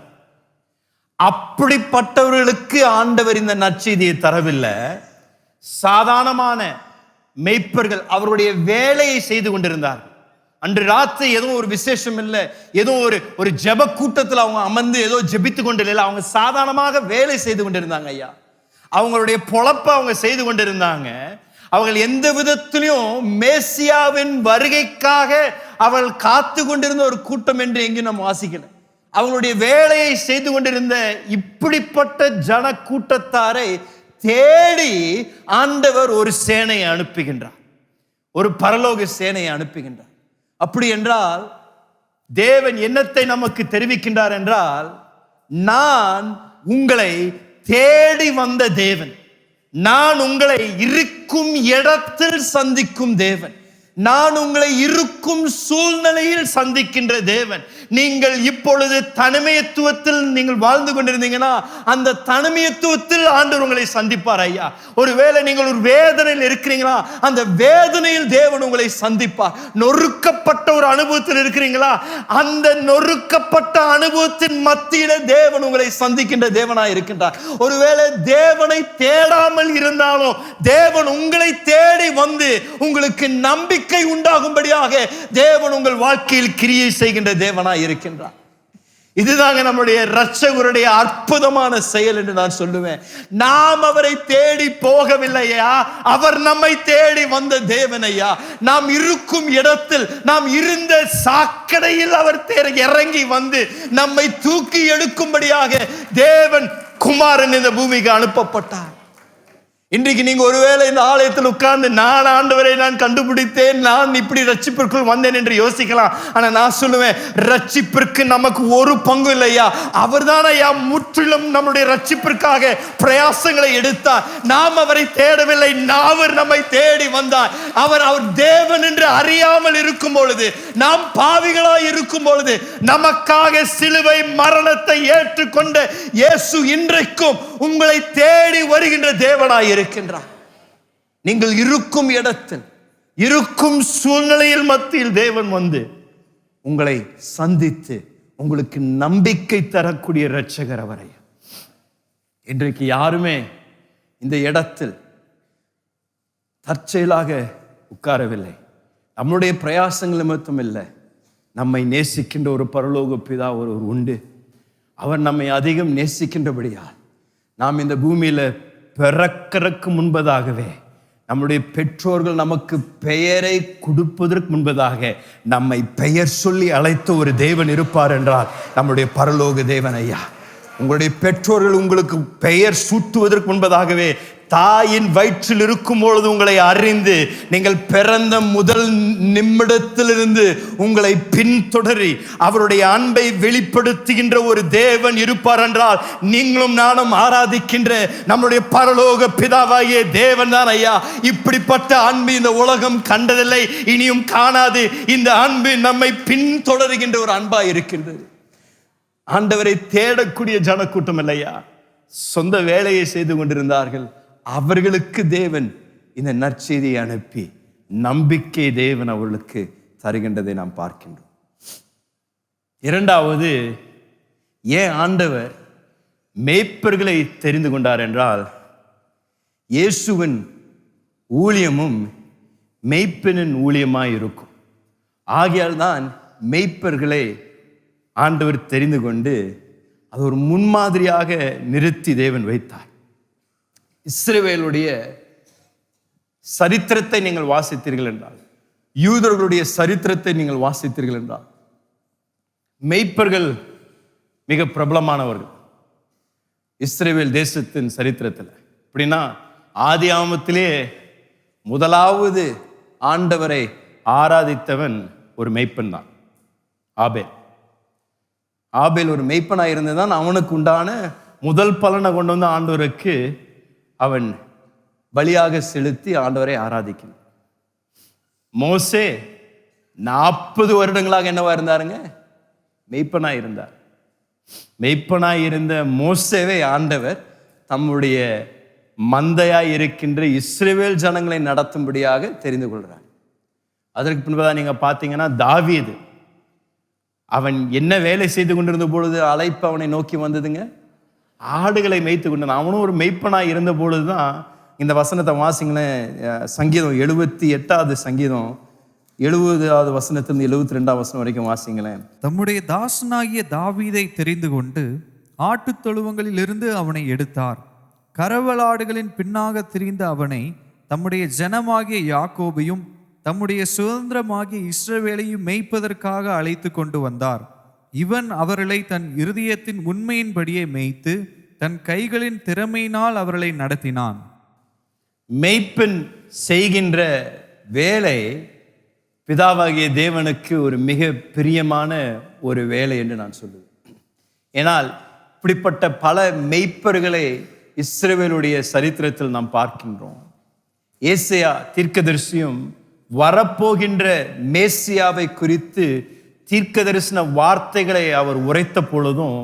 அப்படிப்பட்டவர்களுக்கு ஆண்டவர் இந்த நற்செய்தியை தரவில்லை. சாதாரணமான மேய்ப்பர்கள் அவருடைய வேலையை செய்து கொண்டிருந்தார்கள். அன்று ராத்திரி ஏதோ ஒரு விசேஷம் இல்லை, ஏதோ ஒரு ஜெப கூட்டத்தில் அவங்க அமர்ந்து ஏதோ ஜெபித்து கொண்டு இல்லை, அவங்க சாதாரணமாக வேலை செய்து கொண்டிருந்தாங்க ஐயா. அவங்களுடைய பொழப்ப அவங்க செய்து கொண்டிருந்தாங்க. அவர்கள் எந்த விதத்திலையும் மேசியாவின் வருகைக்காக அவள் காத்து கொண்டிருந்த ஒரு கூட்டம் என்று எங்கேயும் நம்ம வாசிக்கல. அவங்களுடைய வேலையை செய்து கொண்டிருந்த இப்படிப்பட்ட ஜன கூட்டத்தாரை தேடி ஆண்டவர் ஒரு சேனையை அனுப்புகின்றார், ஒரு பரலோக சேனையை அனுப்புகின்றார். அப்படி என்றால் தேவன் என்னத்தை நமக்கு தெரிவிக்கின்றார் என்றால், நான் உங்களை தேடி வந்த தேவன், நான் உங்களை இருக்கும் இடத்தில் சந்திக்கும் தேவன், நான் உங்களை இருக்கும் சூழ்நிலையில் சந்திக்கின்ற தேவன். நீங்கள் இப்பொழுது தனிமைத்துவத்தில் நீங்கள் வாழ்ந்து கொண்டிருந்தீங்கன்னா அந்த தனிமைத்துவத்தில் ஆண்டவர் உங்களை சந்திப்பார் ஐயா. ஒருவேளை நீங்கள் ஒரு வேதனையில் இருக்கிறீங்களா, அந்த வேதனையில் தேவன் உங்களை சந்திப்பார். நொறுக்கப்பட்ட ஒரு அனுபவத்தில் இருக்கிறீங்களா, அந்த நொறுக்கப்பட்ட அனுபவத்தின் மத்தியில தேவன் உங்களை சந்திக்கின்ற தேவனாய் இருக்கின்றார். ஒருவேளை தேவனை தேடாமல் இருந்தாலும் தேவன் உங்களை தேடி வந்து உங்களுக்கு நம்பிக்கை உண்டாகும்படியாக தேவன் உங்கள் வாழ்க்கையில் கிரியை செய்கின்ற தேவனாய் இருக்கின்றார். இதுதாங்க நம்முடைய இரட்சகருடைய அற்புதமான செயல் என்று நான் சொல்லுவேன். நாம் அவரை தேடி போகவில்லையா, அவர் நம்மை தேடி வந்த தேவனையா. நாம் இருக்கும் இடத்தில், நாம் இருந்த சாக்கடையில் அவர் இறங்கி வந்து நம்மை தூக்கி எடுக்கும்படியாக தேவன் குமாரன் இந்த பூமிக்கு அனுப்பப்பட்டார். இன்றைக்கு நீங்க ஒருவேளை இந்த ஆலயத்தில் உட்கார்ந்து நான் ஆண்டவரை நான் கண்டுபிடித்தேன், நான் இப்படி ரட்சிப்பிற்குள் வந்தேன் என்று யோசிக்கலாம். ஆனா நான் சொல்லுவேன், ரட்சிப்பிற்கு நமக்கு ஒரு பங்கு இல்லையா. அவர் தான் ஐயா முற்றிலும் நம்முடைய ரட்சிப்பிற்காக பிரயாசங்களை எடுத்தார். நாம் அவரை தேடவில்லை, அவர் நம்மை தேடி வந்தார். அவர் தேவன் என்று அறியாமல் இருக்கும் பொழுது, நாம் பாவிகளாய் இருக்கும் பொழுது நமக்காக சிலுவை மரணத்தை ஏற்றுக்கொண்ட இயேசு இன்றைக்கும் உங்களை தேடி வருகின்ற தேவனாய் இருக்கின்றார். நீங்கள் இருக்கும் இடத்தில், இருக்கும் சூழ்நிலையில் மத்தியில் தேவன் வந்து உங்களை சந்தித்து உங்களுக்கு நம்பிக்கை தரக்கூடிய இரட்சகர் அவரை. இன்றைக்கு யாருமே இந்த இடத்தில் தற்செயலாக உட்காரவில்லை. நம்முடைய பிரயாசங்கள் மட்டும் இல்லை, நம்மை நேசிக்கின்ற ஒரு பரலோக பிதா ஒரு உண்டு. அவர் நம்மை அதிகம் நேசிக்கின்றபடியால் நாம் இந்த பூமியில பிறக்கிறதுக்கு முன்பதாகவே, நம்முடைய பெற்றோர்கள் நமக்கு பெயரை கொடுப்பதற்கு முன்பதாக நம்மை பெயர் சொல்லி அழைத்த ஒரு தேவன் இருப்பார் என்றால் நம்முடைய பரலோக தேவன் ஐயா. உங்களுடைய பெற்றோர்கள் உங்களுக்கு பெயர் சூட்டுவதற்கு முன்பதாகவே, தாயின் வயிற்றில் இருக்கும் பொழுது உங்களை அறிந்து, நீங்கள் பிறந்த முதல் நிமிடத்திலிருந்து உங்களை பின்தொடரி அவருடைய அன்பை வெளிப்படுத்துகின்ற ஒரு தேவன் இருப்பார் என்றால் நீங்களும் நானும் ஆராதிக்கின்ற நம்முடைய பரலோக பிதாவாகிய தேவன் தான் ஐயா. இப்படிப்பட்ட அன்பு இந்த உலகம் கண்டதில்லை, இனியும் காணாது. இந்த அன்பு நம்மை பின்தொடருகின்ற ஒரு அன்பாய் இருக்கின்றது. ஆண்டவரை தேடக்கூடிய ஜனக்கூட்டம் இல்லையா, சொந்த வேலையை செய்து கொண்டிருந்தார்கள். அவர்களுக்கு தேவன் இந்த நற்செய்தியை அனுப்பி நம்பிக்கை தேவன் அவர்களுக்கு தருகின்றதை நாம் பார்க்கின்றோம். இரண்டாவது, ஏன் ஆண்டவர் மேய்ப்பர்களை தெரிந்து கொண்டார் என்றால், இயேசுவின் ஊழியமும் மேய்ப்பனின் ஊழியமாய் இருக்கும். ஆகையால் தான் மேய்ப்பர்களை ஆண்டவர் தெரிந்து கொண்டு அது ஒரு முன்மாதிரியாக நிறுத்தி தேவன் வைத்தார். இஸ்ரவேலுடைய சரித்திரத்தை நீங்கள் வாசித்தீர்கள் என்றால், யூதர்களுடைய சரித்திரத்தை நீங்கள் வாசித்தீர்கள் என்றால், மேய்ப்பர்கள் மிக பிரபலமானவர்கள் இஸ்ரவேல் தேசத்தின் சரித்திரத்தில். அப்படின்னா ஆதி ஆமத்திலே முதலாவது ஆண்டவரை ஆராதித்தவன் ஒரு மேய்ப்பன் தான், ஆபேல். ஆபேல் ஒரு மேய்ப்பனாக இருந்ததான் அவனுக்கு உண்டான முதல் பலனை கொண்டு வந்து ஆண்டவருக்கு அவன் பலியாக செலுத்தி ஆண்டவரை ஆராதிக்கிறான். மோசே 40 வருடங்களாக என்னவா இருந்தாருங்க? மெய்ப்பனாய் இருந்தார். மெய்ப்பனாய் இருந்த மோசேவை ஆண்டவர் தம்முடைய மந்தையாய் இருக்கின்ற இஸ்ரவேல் ஜனங்களை நடத்தும்படியாக தெரிந்து கொள்றார். அதற்கு பின்புதான் நீங்க பார்த்தீங்கன்னா தாவீது, அவன் என்ன வேலை செய்து கொண்டிருந்த பொழுது அழைப்பு அவனை நோக்கி வந்ததுங்க? ஆடுகளை மேய்த்து கொண்டான். அவனும் ஒரு மெய்ப்பனாய் இருந்த பொழுதுதான் இந்த வசனத்தை வாசிங்களேன். சங்கீதம் 78வது சங்கீதம் 70வது வசனத்திலிருந்து 72வது வசனம் வரைக்கும் வாசிங்களேன்.
தம்முடைய தாசனாகிய தாவீதை தெரிந்து கொண்டு ஆட்டுத் தொழுவங்களில் இருந்து அவனை எடுத்தார். கரவலாடுகளின் பின்னாக திரிந்த அவனை தம்முடைய ஜனமாகிய யாக்கோபையும் தம்முடைய சுதந்திரமாகிய இஸ்ரவேலையும் மேய்ப்பதற்காக அழைத்து கொண்டு வந்தார். இவன் அவர்களை தன் இருதயத்தின் உண்மையின்படியே மேய்த்து தன் கைகளின் திறமையினால் அவர்களை நடத்தினான்.
மேய்ப்பன் செய்கின்ற வேலை பிதாவாகிய தேவனுக்கு ஒரு மிக பிரியமான ஒரு வேலை என்று நான் சொல்லுவேன். ஏனால் இப்படிப்பட்ட பல மெய்ப்பர்களை இஸ்ரவேலுடைய சரித்திரத்தில் நாம் பார்க்கின்றோம். ஏசாயா தீர்க்கதரிசியும் வரப்போகின்ற மேசியாவை குறித்து தீர்க்கதரிசன வார்த்தைகளை அவர் உரைத்த பொழுதும்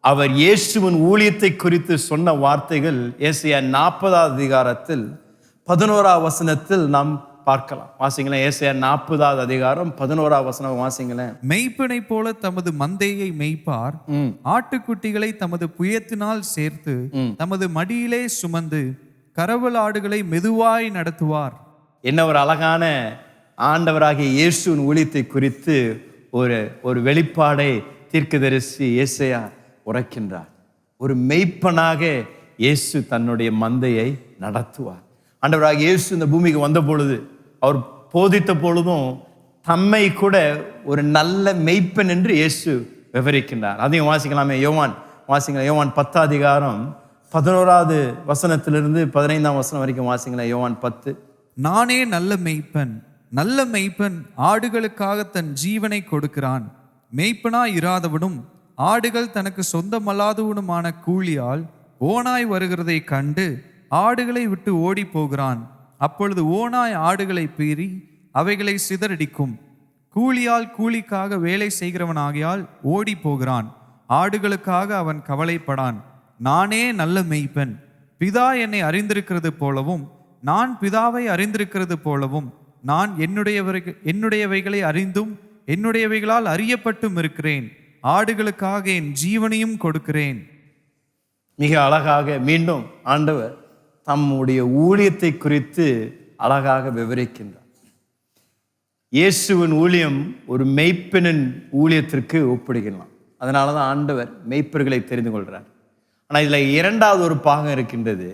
அவர் இயேசுவின் ஊழியத்தை குறித்து சொன்ன வார்த்தைகள் ஏசாயா 40வது அதிகாரத்தில் 11வது வசனத்தில் நாம் பார்க்கலாம். வாசிங்களேன். ஏசாயா 40வது அதிகாரம் 11வது வசனம் வாசிங்களேன்.
மெய்ப்பனை போல தமது மந்தையை மெய்ப்பார், ஆட்டுக்குட்டிகளை தமது புயத்தினால் சேர்த்து தமது மடியிலே சுமந்து கரவல் ஆடுகளை மெதுவாய் நடத்துவார்.
என்ன ஒரு அழகான ஆண்டவராகிய இயேசுவின் ஊழியத்தை குறித்து ஒரு வெளிப்பாடை தீர்க்கதரிசி ஏசாயா உரைக்கின்றார். ஒரு மெய்ப்பனாக இயேசு தன்னுடைய மந்தையை நடத்துவார். ஆண்டவராகிய இயேசு இந்த பூமிக்கு வந்த பொழுது அவர் போதித்த பொழுதும் தம்மை கூட ஒரு நல்ல மெய்ப்பன் என்று இயேசு விவரிக்கின்றார். அதையும் வாசிக்கலாமே. யோவான் வாசிக்கலாம். யோவான் 10வது அதிகாரம் 11வது வசனத்திலிருந்து 15ஆம் வசனம் வரைக்கும் வாசிங்களேன். யோவான் 10.
நானே நல்ல மெய்ப்பன், நல்ல மெய்ப்பன் ஆடுகளுக்காக தன் ஜீவனை கொடுக்கிறான். மெய்ப்பனாய் இராதவனும் ஆடுகள் தனக்கு சொந்தமல்லாதவனுமான கூலியால் ஓனாய் வருகிறதை கண்டு ஆடுகளை விட்டு ஓடி போகிறான். அப்பொழுது ஓனாய் ஆடுகளை பீறி அவைகளை சிதறடிக்கும். கூலியால் கூலிக்காக வேலை செய்கிறவனாகியால் ஓடி போகிறான். ஆடுகளுக்காக அவன் கவலைப்படான். நானே நல்ல மெய்ப்பன். பிதா என்னை அறிந்திருக்கிறது போலவும் நான் பிதாவை அறிந்திருக்கிறது போலவும் நான் என்னுடையவைகளை அறிந்தும் என்னுடையவைகளால் அறியப்பட்டும் இருக்கிறேன். ஆடுகளுக்காக என் ஜீவனையும் கொடுக்கிறேன்.
மிக அழகாக மீண்டும் ஆண்டவர் தம்முடைய ஊழியத்தை குறித்து அழகாக விவரிக்கின்றார். இயேசுவின் ஊழியம் ஒரு மெய்ப்பனின் ஊழியத்திற்கு ஒப்பிடுகிறான். அதனால தான் ஆண்டவர் மெய்ப்பர்களை தெரிந்து கொள்கிறார். ஆனால் இதில் இரண்டாவது ஒரு பாகம் இருக்கின்றது.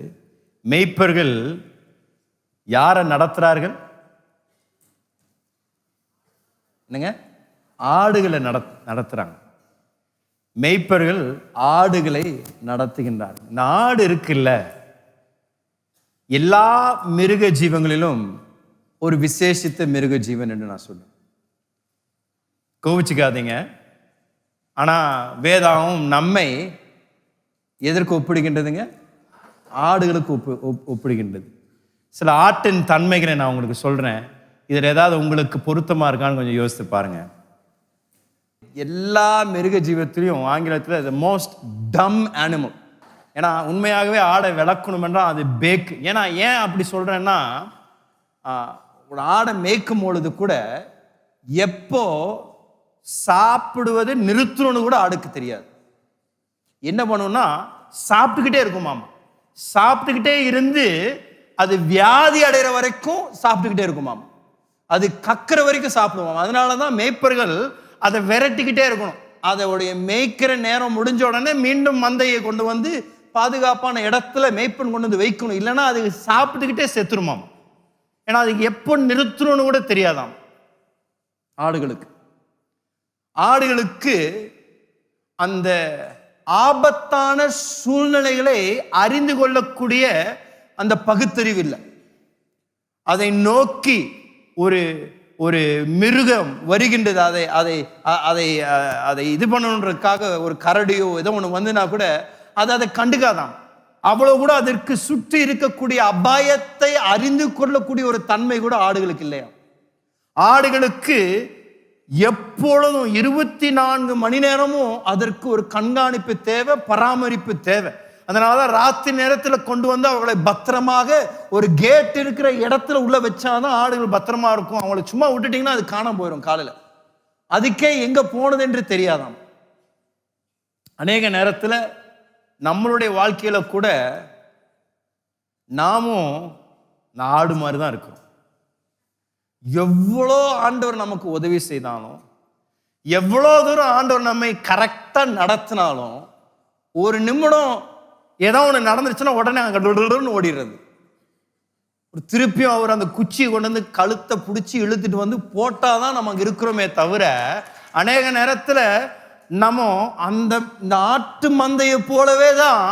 மெய்ப்பர்கள் யாரை நடத்துகிறார்கள்? என்னங்க? ஆடுகளை நடத்துகிறாங்க. மெய்ப்பர்கள் ஆடுகளை நடத்துகின்றார்கள். இந்த ஆடு இருக்குல்ல, எல்லா மிருக ஜீவங்களிலும் ஒரு விசேஷித்த மிருக ஜீவன் என்று நான் சொல்லுவேன். கோவிச்சுக்காதீங்க. ஆனால் வேதாவும் நம்மை எதற்கு ஒப்பிடுகின்றதுங்க? ஆடுகளுக்கு ஒப்பிடுகின்றது. சில ஆட்டின் தன்மைகளை நான் உங்களுக்கு சொல்கிறேன். இதில் ஏதாவது உங்களுக்கு பொருத்தமாக இருக்கான்னு கொஞ்சம் யோசித்து பாருங்க. எல்லா மிருக ஜீவத்திலையும் ஆங்கிலத்தில் த மோஸ்ட் டம் அனிமல். ஏன்னா உண்மையாகவே ஆடை விளக்கணும் என்றால் அது பேக். ஏன்னா ஏன் அப்படி சொல்கிறேன்னா, ஒரு ஆடை மேய்க்கும் பொழுது கூட எப்போ சாப்பிடுவது நிறுத்தணும்னு கூட ஆடுக்கு தெரியாது. என்ன பண்ணுன்னா சாப்பிட்டுக்கிட்டே இருக்குமாமா. சாப்பிட்டுக்கிட்டே இருந்து அது வியாதி அடைகிற வரைக்கும் சாப்பிட்டுக்கிட்டே இருக்குமாமா. அது கக்கிற வரைக்கும் சாப்பிடுவாங்க. அதனால தான் மேய்ப்பர்கள் அதை விரட்டிக்கிட்டே இருக்கணும். அதோடைய மேய்க்கிற நேரம் முடிஞ்ச உடனே மீண்டும் மந்தையை கொண்டு வந்து பாதுகாப்பான இடத்துல மேய்ப்பன் கொண்டு வந்து வைக்கணும். இல்லைன்னா அது சாப்பிட்டுக்கிட்டே செத்துருமாம். ஏன்னா அதுக்கு எப்போ நிறுத்தணும்னு கூட தெரியாதாம் ஆடுகளுக்கு அந்த ஆபத்தான சூழ்நிலைகளை அறிந்து கொள்ளக்கூடிய அந்த பகுத்தறிவு இல்லை. அதை நோக்கி ஒரு மிருகம் வருகின்றது. அதை இது பண்ணணுன்றதுக்காக ஒரு கரடியோ ஏதோ ஒன்று வந்துனா கூட அதை கண்டுக்காதான். அவ்வளோ கூட அதற்கு சுற்றி இருக்கக்கூடிய அபாயத்தை அறிந்து கொள்ளக்கூடிய ஒரு தன்மை கூட ஆடுகளுக்கு இல்லையா. ஆடுகளுக்கு எப்பொழுதும் 24 மணி நேரமும் அதற்கு ஒரு கண்காணிப்பு தேவை, பராமரிப்பு தேவை. அதனாலதான் ராத்திரி நேரத்தில் கொண்டு வந்து அவர்களை பத்திரமாக ஒரு கேட் இருக்கிற இடத்துல உள்ள வச்சாதான் ஆடுகள் பத்திரமா இருக்கும். அவங்களை சும்மா விட்டுட்டீங்கன்னா அது காணாம போயிடும். காலையில் அதுக்கே எங்க போனது என்று தெரியாதாம். அநேக நேரத்தில் நம்மளுடைய வாழ்க்கையில கூட நாமும் ஆடு மாதிரி தான் இருக்கிறோம். எவ்வளோ ஆண்டவர் நமக்கு உதவி செய்தாலும், எவ்வளோ தூரம் ஆண்டவர் நம்மை கரெக்டா நடத்தினாலும், ஒரு நிமிடம் ஏதோ ஒன்று நடந்துருச்சுன்னா உடனே அங்கே ஓடிடுறது. ஒரு திருப்பியும் அவர் அந்த குச்சியை கொண்டு வந்து கழுத்தை பிடிச்சி இழுத்துட்டு வந்து போட்டாதான் நம்ம அங்கே இருக்கிறோமே தவிர, அநேக நேரத்தில் நம்ம இந்த ஆட்டு மந்தையை போலவே தான்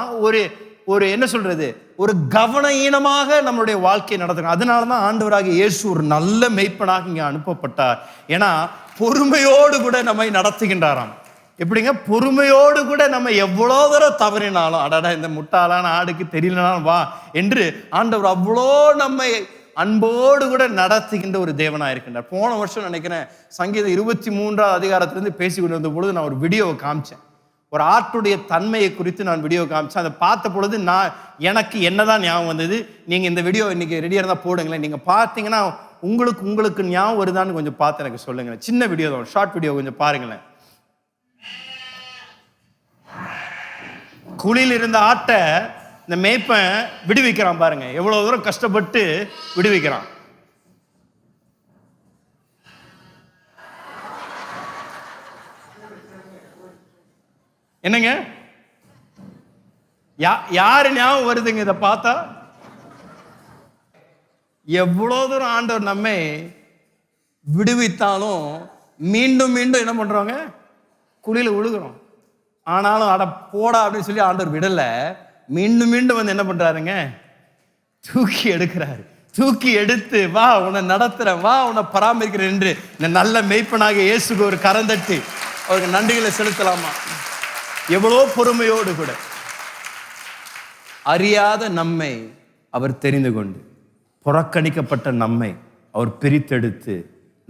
ஒரு என்ன சொல்றது, ஒரு கவனஈனமாக நம்மளுடைய வாழ்க்கையை நடத்துங்க. அதனால தான் ஆண்டவராகிய இயேசு ஒரு நல்ல மெய்ப்பனாக இங்கே அனுப்பப்பட்டார். ஏன்னா பொறுமையோடு கூட நம்மை நடத்துகின்றாராம். எப்படிங்க? பொறுமையோடு கூட நம்ம எவ்வளோ தூரம் தவறினாலும், அடடா இந்த முட்டாளான ஆடுக்கு தெரியலனாலும் வா என்று ஆண்டவர் அவ்வளோ நம்மை அன்போடு கூட நடத்துகின்ற ஒரு தேவனாக இருக்கின்றார். போன வருஷம் நினைக்கிறேன் சங்கீதம் 23ஆம் அதிகாரத்திலிருந்து பேசி கொண்டு வந்த பொழுது நான் ஒரு வீடியோவை காமிச்சேன். ஒரு ஆட்டுடைய தன்மையை குறித்து நான் வீடியோ காமிச்சேன். அதை பார்த்த பொழுது எனக்கு என்னதான் ஞாபகம் வந்தது. நீங்கள் இந்த வீடியோ இன்னைக்கு ரெடியாக இருந்தால் போடுங்களேன். நீங்கள் பார்த்தீங்கன்னா உங்களுக்கு ஞாபகம் வருதான்னு கொஞ்சம் பார்த்து எனக்கு சொல்லுங்களேன். சின்ன வீடியோ தான், ஷார்ட் வீடியோ கொஞ்சம் பாருங்களேன். குழியில் இருந்த ஆட்டை இந்த மேய்ப்பன் விடுவிக்கிறான் பாருங்க, எவ்வளவு தூரம் கஷ்டப்பட்டு விடுவிக்கிறான். என்னங்க யாரு ஞாபகம் வருதுங்க இதை பார்த்தா? எவ்வளவு தூரம் ஆண்டவர் நம்மை விடுவித்தாலும் மீண்டும் மீண்டும் என்ன பண்றோங்க? குழியில விழுகிறோம். ஆனாலும் அட போடா அப்படின்னு சொல்லி ஆண்டவர் விடல, மீண்டும் மீண்டும் வந்து என்ன பண்றாருங்க? தூக்கி எடுக்கிறாரு. தூக்கி எடுத்து வா உன்னை நடத்துறேன், வா உன்னை பராமரிக்கிறேன் என்று இந்த நல்ல மெய்ப்பனாக இயேசுக்கு ஒரு கரந்தட்டி அவருக்கு நன்றிகளை செலுத்தலாமா? எவ்வளோ பொறுமையோடு கூட அறியாத நம்மை அவர் தெரிந்து கொண்டு, புறக்கணிக்கப்பட்ட நம்மை அவர் பிரித்தெடுத்து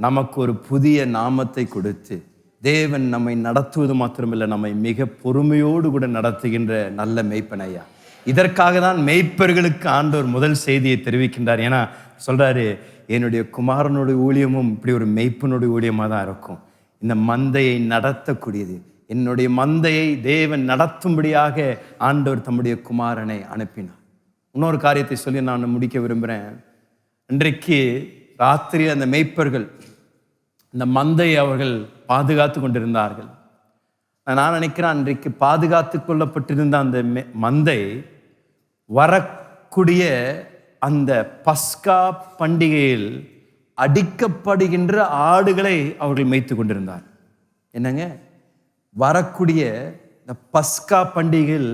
நமக்கு ஒரு புதிய நாமத்தை கொடுத்து, தேவன் நம்மை நடத்துவது மாத்திரமில்லை, நம்மை மிக பொறுமையோடு கூட நடத்துகின்ற நல்ல மெய்ப்பனையா. இதற்காக தான் மெய்ப்பர்களுக்கு ஆண்டவர் முதல் செய்தியை தெரிவிக்கின்றார். ஏன்னா சொல்றாரு, என்னுடைய குமாரனுடைய ஊழியமும் இப்படி ஒரு மெய்ப்பனுடைய ஊழியமாக தான் இருக்கும். இந்த மந்தையை நடத்தக்கூடியது, என்னுடைய மந்தையை தேவன் நடத்தும்படியாக ஆண்டவர் தம்முடைய குமாரனை அனுப்பினார். இன்னொரு காரியத்தை சொல்லி நான் முடிக்க விரும்புகிறேன். இன்றைக்கு ராத்திரி அந்த மெய்ப்பர்கள் இந்த மந்தையை அவர்கள் பாதுகாத்து கொண்டிருந்தார்கள். நான் நினைக்கிறேன், அன்றைக்கு பாதுகாத்து கொள்ளப்பட்டிருந்த அந்த மந்தை வரக்கூடிய அந்த பஸ்கா பண்டிகையில் அடிக்கப்படுகின்ற ஆடுகளை அவர்கள் மேய்த்து கொண்டிருந்தார். என்னங்க, வரக்கூடிய இந்த பஸ்கா பண்டிகையில்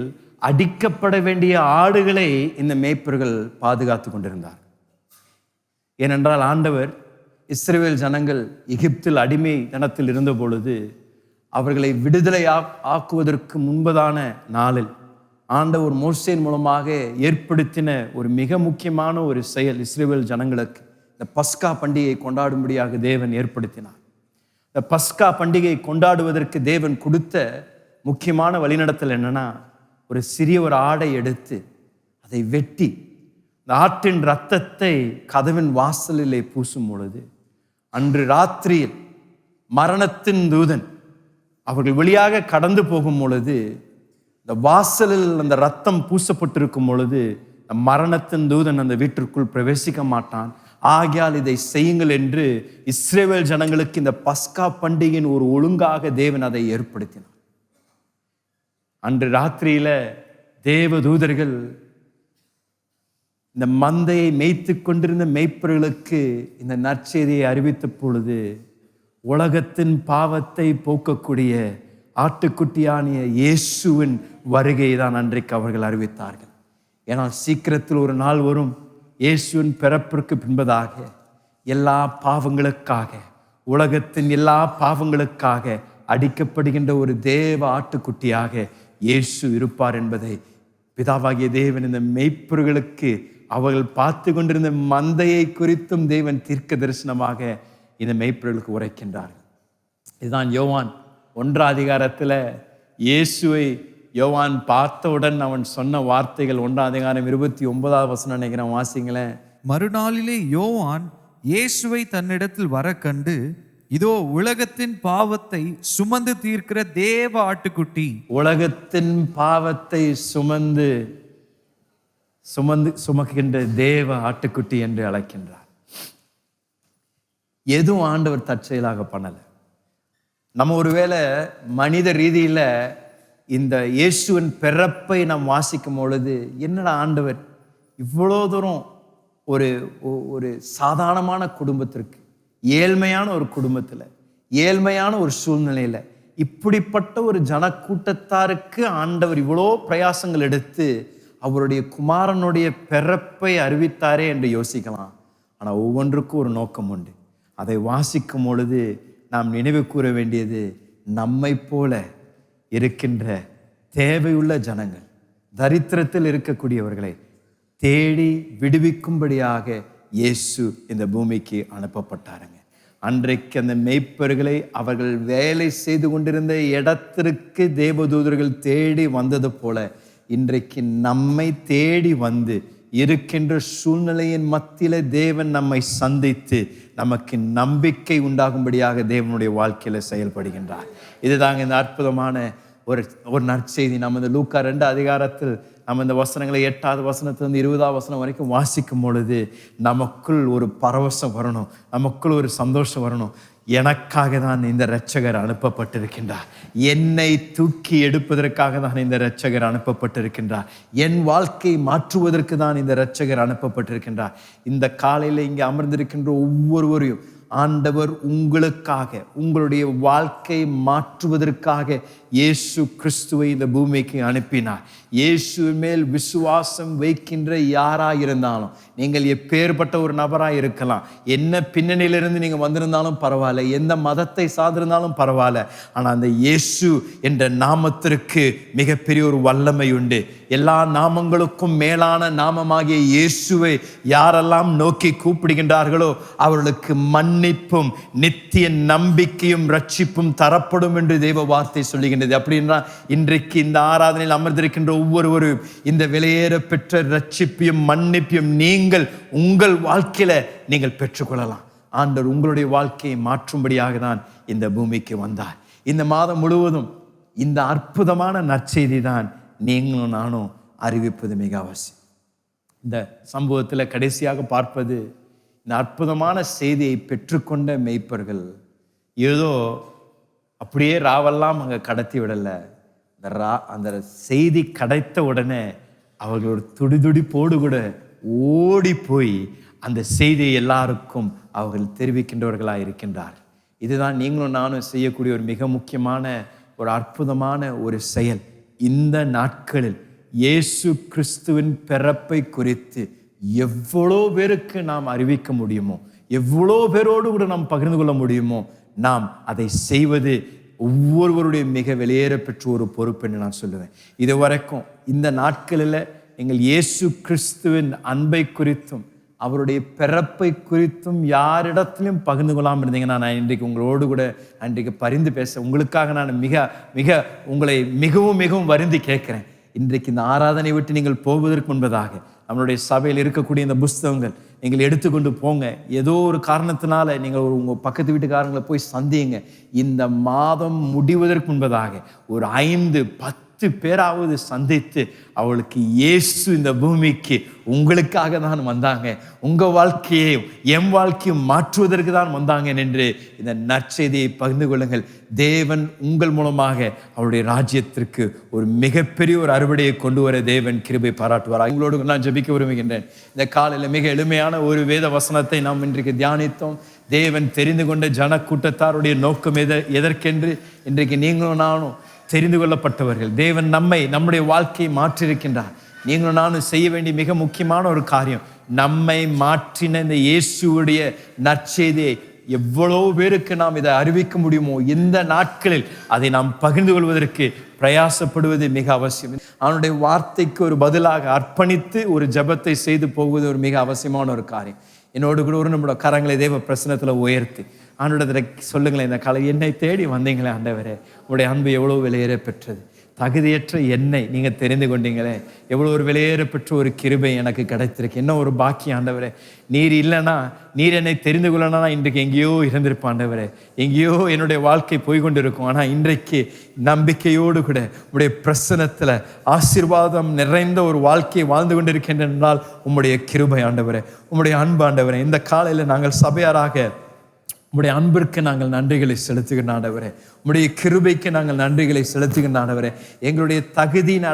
அடிக்கப்பட வேண்டிய ஆடுகளை இந்த மேய்ப்பர்கள் பாதுகாத்து கொண்டிருந்தார். ஏனென்றால் ஆண்டவர் இஸ்ரவேல் ஜனங்கள் எகிப்தில் அடிமை தனத்தில் இருந்த பொழுது அவர்களை விடுதலை ஆக்குவதற்கு முன்பதான நாளில் ஆண்டவர் மோசேயின் மூலமாக ஏற்படுத்தின ஒரு மிக முக்கியமான ஒரு செயல், இஸ்ரவேல் ஜனங்களுக்கு இந்த பஸ்கா பண்டிகையை கொண்டாடும்படியாக தேவன் ஏற்படுத்தினார். இந்த பஸ்கா பண்டிகையை கொண்டாடுவதற்கு தேவன் கொடுத்த முக்கியமான வழிநடத்தல் என்னன்னா, ஒரு சிறிய ஒரு ஆடை எடுத்து அதை வெட்டி இந்த ஆட்டின் இரத்தத்தை கதவின் வாசலிலே பூசும் பொழுது, அன்று ராத்திரியில் மரணத்தின் தூதன் அவர்கள் வழியாக கடந்து போகும் பொழுது, இந்த வாசலில் அந்த ரத்தம் பூசப்பட்டிருக்கும் பொழுது மரணத்தின் தூதன் அந்த வீட்டிற்குள் பிரவேசிக்க மாட்டான். ஆகையால் இதை செய்யுங்கள் என்று இஸ்ரவேல் ஜனங்களுக்கு இந்த பஸ்கா பண்டிகையின் ஒரு ஒழுங்காக தேவன் அதை ஏற்படுத்தினார். அன்று ராத்திரியில தேவ தூதர்கள் இந்த மந்தையை மேய்த்து கொண்டிருந்த மேய்ப்பர்களுக்கு இந்த நற்செய்தியை அறிவித்த பொழுது, உலகத்தின் பாவத்தை போக்கக்கூடிய ஆட்டுக்குட்டியானிய இயேசுவின் வருகையை தான் அன்றைக்கு அவர்கள் அறிவித்தார்கள். ஏனால் சீக்கிரத்தில் ஒரு நாள் வரும், இயேசுவின் பிறப்பிற்கு பின்பதாக எல்லா பாவங்களுக்காக, உலகத்தின் எல்லா பாவங்களுக்காக அடிக்கப்படுகின்ற ஒரு தேவ ஆட்டுக்குட்டியாக இயேசு இருப்பார் என்பதை பிதாவாகிய தேவன் இந்த மெய்ப்பர்களுக்கு அவர்கள் பார்த்து கொண்டிருந்த மந்தையை குறித்தும் தேவன் தீர்க்க தரிசனமாக இந்த மெய்ப்பர்களுக்கு உரைக்கின்றார்கள். இதுதான் யோவான் 1ஆம் அதிகாரத்தில் இயேசுவை யோவான் பார்த்தவுடன் அவன் சொன்ன வார்த்தைகள். 1ஆம் அதிகாரம் 29வது வசனம் நினைக்கிறேன், வாசிங்களேன்.
மறுநாளிலே யோவான் இயேசுவை தன்னிடத்தில் வர கண்டு, இதோ உலகத்தின் பாவத்தை சுமந்து தீர்க்கிற தேவ ஆட்டுக்குட்டி,
உலகத்தின் பாவத்தை சுமக்கின்ற தேவ ஆட்டுக்குட்டி என்று அழைக்கின்றார். எதுவும் ஆண்டவர் தற்செயலாக பண்ணல. நம்ம ஒருவேளை மனித ரீதியில இந்த இயேசுவின் பிறப்பை நாம் வாசிக்கும் பொழுது, என்னடா ஆண்டவர் இவ்வளோ தூரம் ஒரு சாதாரணமான குடும்பத்திற்கு, ஏழ்மையான ஒரு குடும்பத்தில், ஏழ்மையான ஒரு சூழ்நிலையில, இப்படிப்பட்ட ஒரு ஜனக்கூட்டத்தாருக்கு ஆண்டவர் இவ்வளோ பிரயாசங்கள் எடுத்து அவருடைய குமாரனுடைய பிறப்பை அறிவித்தாரே என்று யோசிக்கலாம். ஆனால் ஒவ்வொன்றுக்கும் ஒரு நோக்கம் உண்டு. அதை வாசிக்கும் பொழுது நாம் நினைவு கூற வேண்டியது, நம்மை போல இருக்கின்ற தேவையுள்ள ஜனங்கள், தரித்திரத்தில் இருக்கக்கூடியவர்களை தேடி விடுவிக்கும்படியாக இயேசு இந்த பூமிக்கு அனுப்பப்பட்டாருங்க. அன்றைக்கு அந்த மேய்ப்பர்களை அவர்கள் வேலை செய்து கொண்டிருந்த இடத்திற்கு தேவதூதர்கள் தேடி வந்தது போல, இன்றைக்கு நம்மை தேடி வந்து இருக்கின்ற சூழ்நிலையின் மத்தியில தேவன் நம்மை சந்தித்து நமக்கு நம்பிக்கை உண்டாகும்படியாக தேவனுடைய வாழ்க்கையில செயல்படுகின்றார். இதுதாங்க இந்த அற்புதமான ஒரு நற்செய்தி. நம்ம இந்த லூக்கா 2 அதிகாரத்தில் நம்ம இந்த வசனங்களை 8வது வசனத்திலிருந்து 20வது வசனம் வரைக்கும் வாசிக்கும் பொழுது நமக்குள் ஒரு பரவசம் வரணும், நமக்குள் ஒரு சந்தோஷம் வரணும். எனக்காக தான் இந்த இரட்சகர் அனுப்பப்பட்டிருக்கின்றார், என்னை தூக்கி எடுப்பதற்காக தான் இந்த இரட்சகர் அனுப்பப்பட்டிருக்கின்றார், என் வாழ்க்கையை மாற்றுவதற்கு தான் இந்த இரட்சகர் அனுப்பப்பட்டிருக்கின்றார். இந்த காலையில் இங்கே அமர்ந்திருக்கின்ற ஒவ்வொருவரையும் ஆண்டவர் உங்களுக்காக, உங்களுடைய வாழ்க்கையை மாற்றுவதற்காக இயேசு கிறிஸ்துவை இந்த பூமிக்கு அனுப்பினார். இயேசு மேல் விசுவாசம் வைக்கின்ற யாராயிருந்தாலும், நீங்கள் எப்பேற்பட்ட ஒரு நபராக இருக்கலாம், என்ன பின்னணியிலிருந்து நீங்கள் வந்திருந்தாலும் பரவாயில்ல, எந்த மதத்தை சார்ந்திருந்தாலும் பரவாயில்ல, ஆனால் அந்த இயேசு என்ற நாமத்திற்கு மிகப்பெரிய ஒரு வல்லமை உண்டு. எல்லா நாமங்களுக்கும் மேலான நாமமாகிய இயேசுவை யாரெல்லாம் நோக்கி கூப்பிடுகின்றார்களோ அவர்களுக்கு மன்னிப்பும் நித்திய நம்பிக்கையும் ரட்சிப்பும் தரப்படும் என்று தேவ வார்த்தை சொல்லுகின்றது. அப்படின்னா இன்றைக்கு இந்த ஆராதனையில் அமர்ந்திருக்கின்ற ஒவ்வொருவரும் இந்த விலையேற பெற்ற ரட்சிப்பையும் மன்னிப்பையும் நீங்கள் உங்கள் வாழ்க்கையில நீங்கள் பெற்றுக்கொள்ளலாம். ஆண்டவர் உங்களுடைய வாழ்க்கையை மாற்றும்படியாக தான் இந்த பூமிக்கு வந்தார். இந்த மாதம் முழுவதும் இந்த அற்புதமான நற்செய்தி தான் நீங்களும் நானும் அறிவிப்பது மிக அவசியம். இந்த சம்பவத்தில் கடைசியாக பார்ப்பது, இந்த அற்புதமான செய்தியை பெற்றுக்கொண்ட மேய்ப்பர்கள் ஏதோ அப்படியே ராவெல்லாம் அங்கே கடத்தி விடலை. அந்த செய்தி கிடைத்த உடனே அவர்கள் ஒரு துடிதுடிப்போடு கூட ஓடி போய் அந்த செய்தியை எல்லாருக்கும் அவர்கள் தெரிவிக்கின்றவர்களாக இருக்கின்றார். இதுதான் நீங்களும் நானும் செய்யக்கூடிய ஒரு மிக முக்கியமான ஒரு அற்புதமான ஒரு செயல். இந்த நாட்களில் இயேசு கிறிஸ்துவின் பிறப்பை குறித்து எவ்வளோ பேருக்கு நாம் அறிவிக்க முடியுமோ, எவ்வளோ பேரோடு கூட நாம் பகிர்ந்து கொள்ள முடியுமோ, நாம் அதை செய்வது ஒவ்வொருவருடைய மிக வெளியேற பெற்ற ஒரு பொறுப்பு என்று நான் சொல்லுவேன். இதுவரைக்கும் இந்த நாட்களில் நீங்கள் இயேசு கிறிஸ்துவின் அன்பை குறித்தும் அவருடைய பிறப்பை குறித்தும் யாரிடத்திலும் பகிர்ந்து கொள்ளாமல் இருந்தீங்கன்னா, நான் இன்றைக்கு உங்களோடு கூட இன்றைக்கு பரிந்து பேச உங்களுக்காக நான் உங்களை மிகவும் வருந்தி கேட்கிறேன். இன்றைக்கு இந்த ஆராதனை விட்டு நீங்கள் போவதற்கு முன்பதாக நம்மளுடைய சபையில் இருக்கக்கூடிய இந்த புஸ்தகங்கள் நீங்கள் எடுத்துக்கொண்டு போங்க. ஏதோ ஒரு காரணத்தினால நீங்கள் உங்கள் பக்கத்து வீட்டுக்காரங்களை போய் சந்தியுங்க. இந்த மாதம் முடிவதற்கு முன்பதாக ஒரு 5-10 பேராவது சந்தித்து அவளுக்கு இயேசு இந்த பூமிக்கு உங்களுக்காக தான் வந்தாங்க, உங்க வாழ்க்கையையும் என் வாழ்க்கையும் மாற்றுவதற்கு தான் வந்தாங்க என்று இந்த நற்செய்தியை பகிர்ந்து கொள்ளுங்கள். தேவன் உங்கள் மூலமாக அவருடைய ராஜ்யத்திற்கு ஒரு மிகப்பெரிய ஒரு அறுவடையை கொண்டு வர தேவன் கிருபை பாராட்டுவார். உங்களோடு நான் ஜெபிக்க விரும்புகின்றேன். இந்த காலையில் மிக எளிமையான ஒரு வேத வசனத்தை நாம் இன்றைக்கு தியானித்தோம். தேவன் தெரிந்து கொண்ட ஜன கூட்டத்தாருடைய நோக்கம் எதற்கென்று இன்றைக்கு நீங்களும் நானும் தெரிந்து கொள்ளப்பட்டவர்கள். தேவன் நம்முடைய வாழ்க்கையை மாற்றியிருக்கின்றார். நீங்களும் நானும் செய்ய வேண்டிய மிக முக்கியமான ஒரு காரியம், நம்மை மாற்றின இந்த இயேசுடைய நற்செய்தியை எவ்வளோ பேருக்கு நாம் இதை அறிவிக்க முடியுமோ இந்த நாட்களில் அதை நாம் பகிர்ந்து கொள்வதற்கு பிரயாசப்படுவது மிக அவசியம். அவனுடைய வார்த்தைக்கு ஒரு பதிலாக அர்ப்பணித்து ஒரு ஜெபத்தை செய்து போவது ஒரு மிக அவசியமான ஒரு காரியம். என்னோடு கூட ஒரு நம்மளோட கரங்களை தேவ பிரசனத்தில் உயர்த்தி ஆண்டவரிடத்தில் சொல்லுங்களேன், இந்த காலை என்னை தேடி வந்தீங்களே ஆண்டவரே, உங்களுடைய அன்பு எவ்வளோ விலையேற பெற்றது. தகுதியற்ற என்னை நீங்கள் தெரிந்து கொண்டீங்களே, எவ்வளோ ஒரு விலையேற பெற்ற ஒரு கிருபை எனக்கு கிடைத்திருக்கு. என்ன ஒரு பாக்கியம் ஆண்டவரே. நீர் இல்லைன்னா, நீர் என்னை தெரிந்து கொள்ளனா இன்றைக்கு எங்கேயோ இருந்திருப்பேன் ஆண்டவரே, எங்கேயோ என்னுடைய வாழ்க்கை போய்கொண்டு இருக்கும். ஆனால் இன்றைக்கு நம்பிக்கையோடு கூட உங்களுடைய பிரசனத்தில் ஆசீர்வாதம் நிறைந்த ஒரு வாழ்க்கையை வாழ்ந்து கொண்டிருக்கின்றேன் என்றால் உம்முடைய கிருபை ஆண்டவரே, உம்முடைய அன்பு ஆண்டவரே. இந்த காலையில் நாங்கள் சபையாராக உம்முடைய அன்பிற்கு நாங்கள் நன்றிகளை செலுத்துகின்ற ஆண்டவரே, உம்முடைய கிருபைக்கு நாங்கள் நன்றிகளை செலுத்துகின்ற ஆண்டவரே. எங்களுடைய தகுதியின்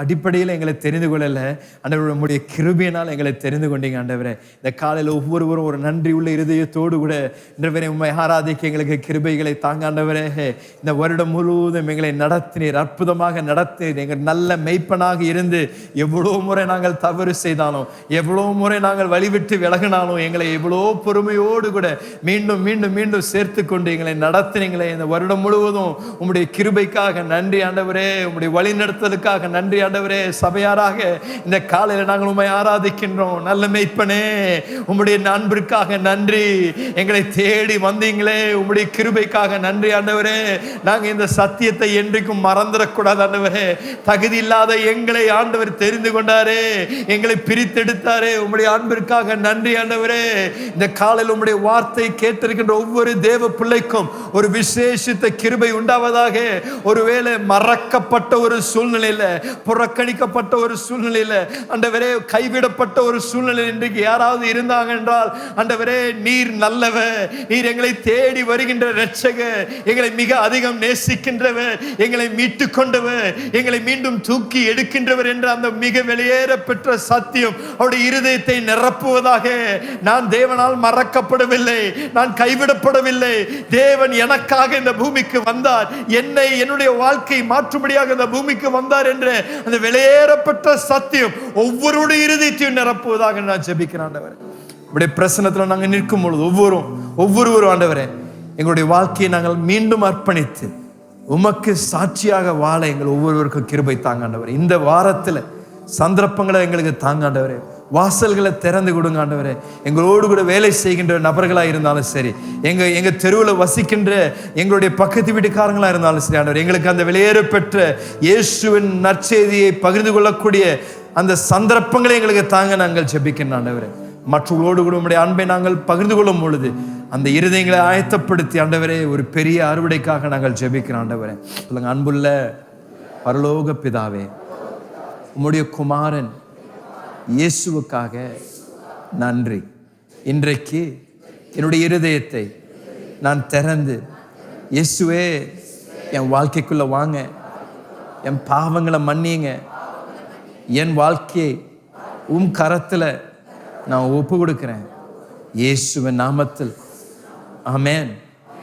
அடிப்படையில் எங்களை தெரிந்து கொள்ளல ஆண்டவரே, உம்முடைய கிருபையினால் எங்களை தெரிந்து கொண்டீங்க ஆண்டவரே. இந்த காலையில் ஒவ்வொருவரும் ஒரு நன்றி உள்ள இருதயத்தோடு கூட இன்றைவரை உம்மை ஆராதிக்க எங்களுக்கு கிருபைகளை தாங்க ஆண்டவரே. இந்த வருடம் முழுவதும் எங்களை நடத்தினீர், அற்புதமாக நடத்தினீர். எங்கள் நல்ல மெய்ப்பனாக இருந்து எவ்வளோ முறை நாங்கள் தவறு செய்தாலும், எவ்வளோ முறை நாங்கள் வழிவிட்டு விலகினாலும் எங்களை எவ்வளோ பொறுமையோடு கூட மீண்டும் மீண்டும் மீண்டும் சேர்த்து கொண்டு எங்களை நடத்தினீங்களே. இந்த வருடம் முழுவதும் உம்முடைய கிருபைக்காக நன்றி ஆண்டவரே. உம்முடைய வழி நடத்தலுக்காக நன்றி ஆண்டவரே. சபையாராக இந்த காலையில் நாங்கள் உம்மை ஆராதிக்கின்றோம். நல்ல மெய்ப்பனே, உம்முடைய அன்பிற்காக நன்றி. எங்களை தேடி வந்தீங்களே, உம்முடைய கிருபைக்காக நன்றி ஆண்டவரே. நாங்கள் இந்த சத்தியத்தை என்றைக்கும் மறந்துடக்கூடாது ஆண்டவரே. தகுதி இல்லாத எங்களை ஆண்டவர் தெரிந்து கொண்டாரே, எங்களை பிரித்தெடுத்தாரே. உம்முடைய அன்பிற்காக நன்றி ஆண்டவரே. இந்த காலையில் உம்முடைய வார்த்தை கேட்டிருக்கின்ற ஒவ்வொரு தேவ பிள்ளைக்கும் ஒரு விசேஷித்த கிருபை உண்டாவதாக. ஒருவேளை மறக்கப்பட்ட ஒரு சூழ்நிலையில, புறக்கணிக்கப்பட்ட ஒரு சூழ்நிலையில ஆண்டவரே, கைவிடப்பட்ட ஒரு சூழ்நிலை இன்றைக்கு யாராவது இருந்தாங்க என்றால் ஆண்டவரே, நீர் நல்லவர், நீர் எங்களை தேடி வருகின்ற இரட்சகர், எங்களை மிக அதிகம் நேசிக்கின்றவர், எங்களை மீட்டு கொண்டவர், எங்களை மீண்டும் தூக்கி எடுக்கின்றவர் என்ற அந்த மிக வெளியேற பெற்ற சத்தியம் அவருடைய இருதயத்தை நிரப்புவதாக. நான் தேவனால் மறக்கப்படவில்லை, நான் கைவிடப்படவில்லை. தேவன் எனக்காக இந்த பூமிக்கு வந்தார், என்னை என்னுடைய வாழ்க்கை மாற்றும்படியாக இந்த பூமிக்கு வந்தார் என்ற அந்த வெளியேறப்பட்ட சத்தியம் ஒவ்வொருடைய இருதயத்தையும் நிரப்புவதாக நான் ஜெபிக்கிறேன் ஆண்டவரே. உடைய பிரசன்னத்தில் நாங்கள் நிற்கும் பொழுது ஒவ்வொருவரும் ஆண்டவரே, எங்களுடைய வாழ்க்கையை நாங்கள் மீண்டும் அர்ப்பணித்து உமக்கு சாட்சியாக வாழ எங்கள் ஒவ்வொருவருக்கும் கிருபை தாங்க ஆண்டவரே. இந்த வாரத்தில் சந்தர்ப்பங்களை எங்களுக்கு தாங்க ஆண்டவரே. வாசல்களை திறந்து கொடுங்க ஆண்டவரே. எங்களோடு கூட வேலை செய்கின்ற நபர்களாக இருந்தாலும் சரி, எங்க தெருவில் வசிக்கின்ற எங்களுடைய பக்கத்து வீட்டுக்காரங்களாக இருந்தாலும் சரி ஆண்டவரே, எங்களுக்கு அந்த வெளியேற பெற்ற இயேசுவின் நற்செய்தியை பகிர்ந்து கொள்ளக்கூடிய அந்த சந்தர்ப்பங்களை எங்களுக்கு தாங்க நாங்கள் ஜெபிக்கின்ற ஆண்டவரே. மற்றவர்களோடு கூட உம்முடைய அன்பை நாங்கள் பகிர்ந்து கொள்ளும் பொழுது அந்த இருதயங்களை ஆயத்தப்படுத்தி ஆண்டவரே, ஒரு பெரிய அறுவடைக்காக நாங்கள் ஜெபிக்கிறோம் ஆண்டவரே. சொல்லுங்க, அன்புள்ள பரலோக பிதாவே, உம்முடைய குமாரன் இயேசுவுக்காக நன்றி. இன்றைக்கு என்னுடைய இருதயத்தை நான் திறந்து, இயேசுவே என் வாழ்க்கைக்குள்ள வாங்க, என் பாவங்களை மன்னிங்க, என் வாழ்க்கையை உம் கரத்தில் நான் ஒப்பு கொடுக்கிறேன் இயேசுவின் நாமத்தில், ஆமென்.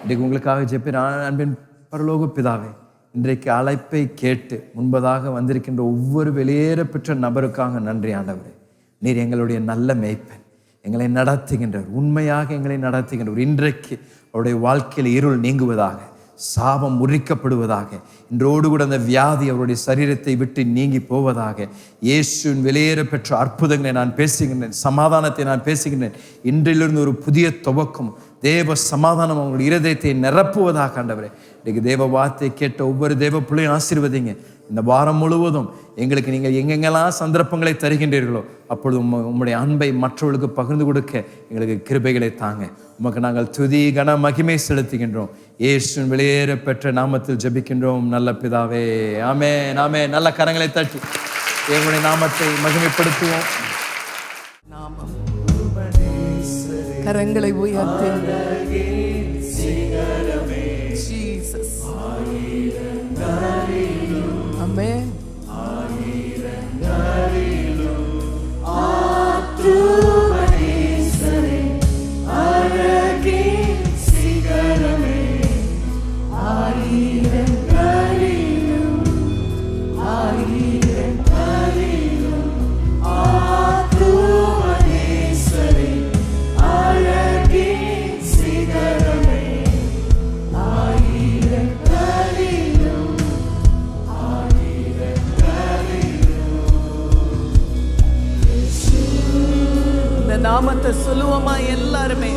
இன்றைக்கு உங்களுக்காக ஜெபிக்கிறேன். அன்பின் பரலோக பிதாவே, இன்றைக்கு அழைப்பை கேட்டு முன்பதாக வந்திருக்கின்ற ஒவ்வொரு வெளியேற பெற்ற நபருக்காக நன்றி ஆண்டவரே. நீர் எங்களுடைய நல்ல மேய்ப்பன், எங்களை நடத்துகின்றவர், உண்மையாக எங்களை நடத்துகின்றவர். இன்றைக்கு அவருடைய வாழ்க்கையில் இருள் நீங்குவதாக, சாபம் முறிக்கப்படுவதாக, இன்றோடு கூட அந்த வியாதி அவருடைய சரீரத்தை விட்டு நீங்கி போவதாக. இயேசுவின் வெளியேற பெற்ற அற்புதங்களை நான் பேசுகின்றேன், சமாதானத்தை நான் பேசுகின்றேன். இன்றிலிருந்து ஒரு புதிய துவக்கம், தேவ சமாதானம் அவங்களுடைய இருதயத்தை நிரப்புவதாக ஆண்டவரே. இன்றைக்கு தேவ வார்த்தை கேட்ட ஒவ்வொரு தேவ பிள்ளையும் ஆசீர்வதிங்க. இந்த வாரம் முழுவதும் எங்களுக்கு நீங்கள் எங்கெங்கெல்லாம் சந்தர்ப்பங்களை தருகின்றீர்களோ அப்பொழுது உம்முடைய அன்பை மற்றவர்களுக்கு பகிர்ந்து கொடுக்க எங்களுக்கு கிருபைகளை தாங்க. உமக்கு நாங்கள் துதி கன மகிமை செலுத்துகின்றோம். இயேசுவின் வெளியேற பெற்ற நாமத்தில் ஜெபிக்கின்றோம் நல்ல பிதாவே, ஆமென், ஆமென். நல்ல கரங்களை தட்டி எங்களுடைய நாமத்தை மகிமைப்படுத்துவோம்.
நாமம் கரங்களை உயர்த்தி ஜீசஸ், ஆமென். நாமத்தை சொல்லுவோமா எல்லாருமே?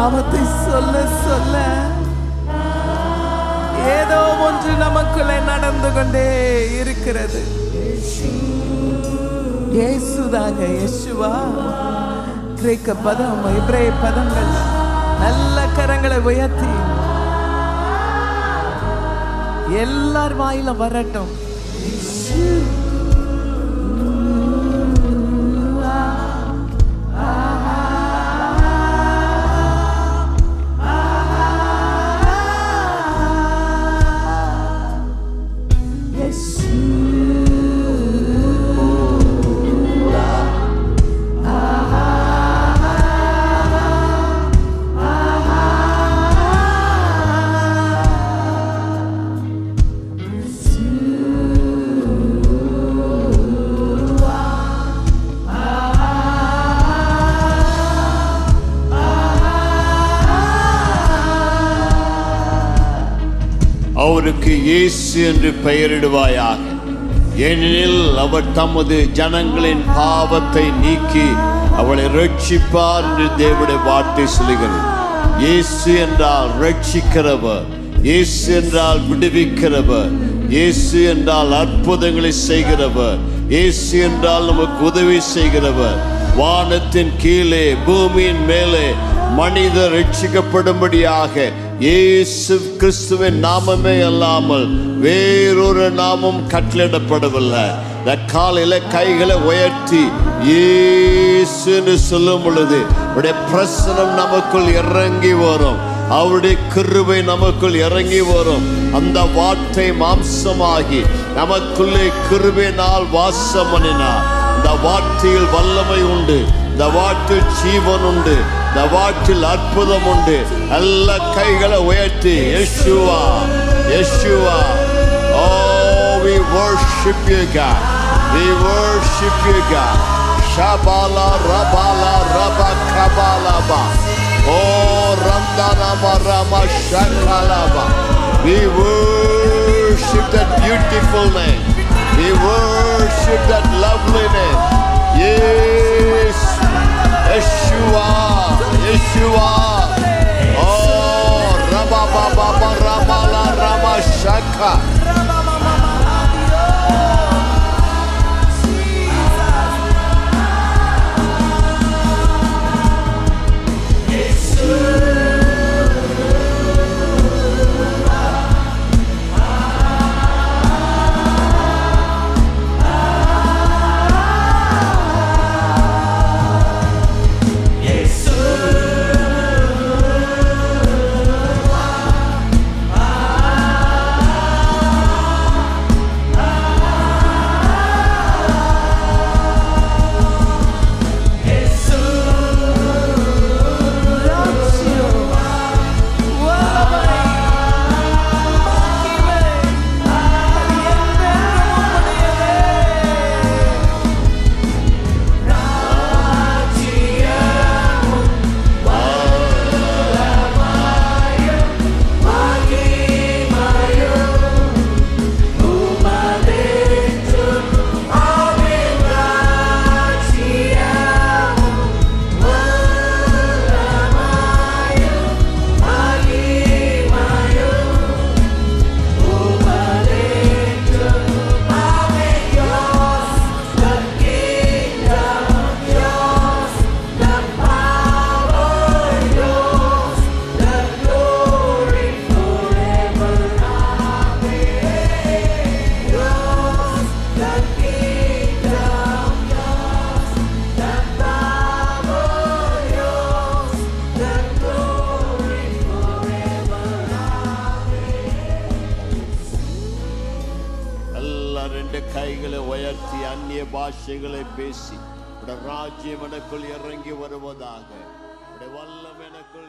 நாமத்தை சொல்ல சொல்ல ஏதோ ஒன்று நமக்குள்ளே நடந்து கொண்டே இருக்கிறது. இயேசுதாங்க, யேசுவா. கிரேக்க பதம், எபிரேய பதங்கள், நல்ல கரங்களை உயர்த்தி எல்லார் வாயில வரட்டும்.
அவருக்கு இயேசு என்று பெயரிடுவாயாக. ஏனெனில் அவர் தமது ஜனங்களின் பாவத்தை நீக்கி அவளை ரட்சிப்பார் என்று தேவனுடைய வார்த்தை சொல்லுகிறது. இயேசு என்றால் ரட்சிக்கிறவர், இயேசு என்றால் விடுவிக்கிறவர், இயேசு என்றால் அற்புதங்களை செய்கிறவர், இயேசு என்றால் நமக்கு உதவி செய்கிறவர். வானத்தின் கீழே பூமியின் மேலே மனிதர் ரட்சிக்கப்படும்படியாக இயேசு கிறிஸ்துவின் நாமமே அல்லாமல் வேறொரு நாமம் கட்டளிடப்படவில்லை. இந்த காலையில கைகளை உயர்த்தி இயேசுன்னு சொல்லும் பொழுது அவருடைய பிரசனம் நமக்குள் இறங்கி வரும், அவருடைய கிருபை நமக்குள் இறங்கி வரும். அந்த வார்த்தை மாம்சமாகி நமக்குள்ளே கிருபையினால் வாசம் பண்ணினார். இந்த வார்த்தையில் வல்லமை உண்டு, இந்த வார்த்தையில் ஜீவன் உண்டு, இந்த வார்த்தையில் அற்புதம் உண்டு. நல்ல கைகளை உயர்த்தி Yeshua, Yeshua. Oh, we worship you God, we worship you God. Shabala rabala rabakabalaba, oh randana marama shakalaba. We worship that beautiful name, we worship that lovely name. Yes, Yeshua, Yeshua. Oh, Rabba Baba Ramala Rama Shaka. கைகளை உயர்த்தி அந்நிய பாஷைகளை பேசி ராஜ்யம் எனக்குள் இறங்கி வருவதாக, வல்லம் எனக்குள்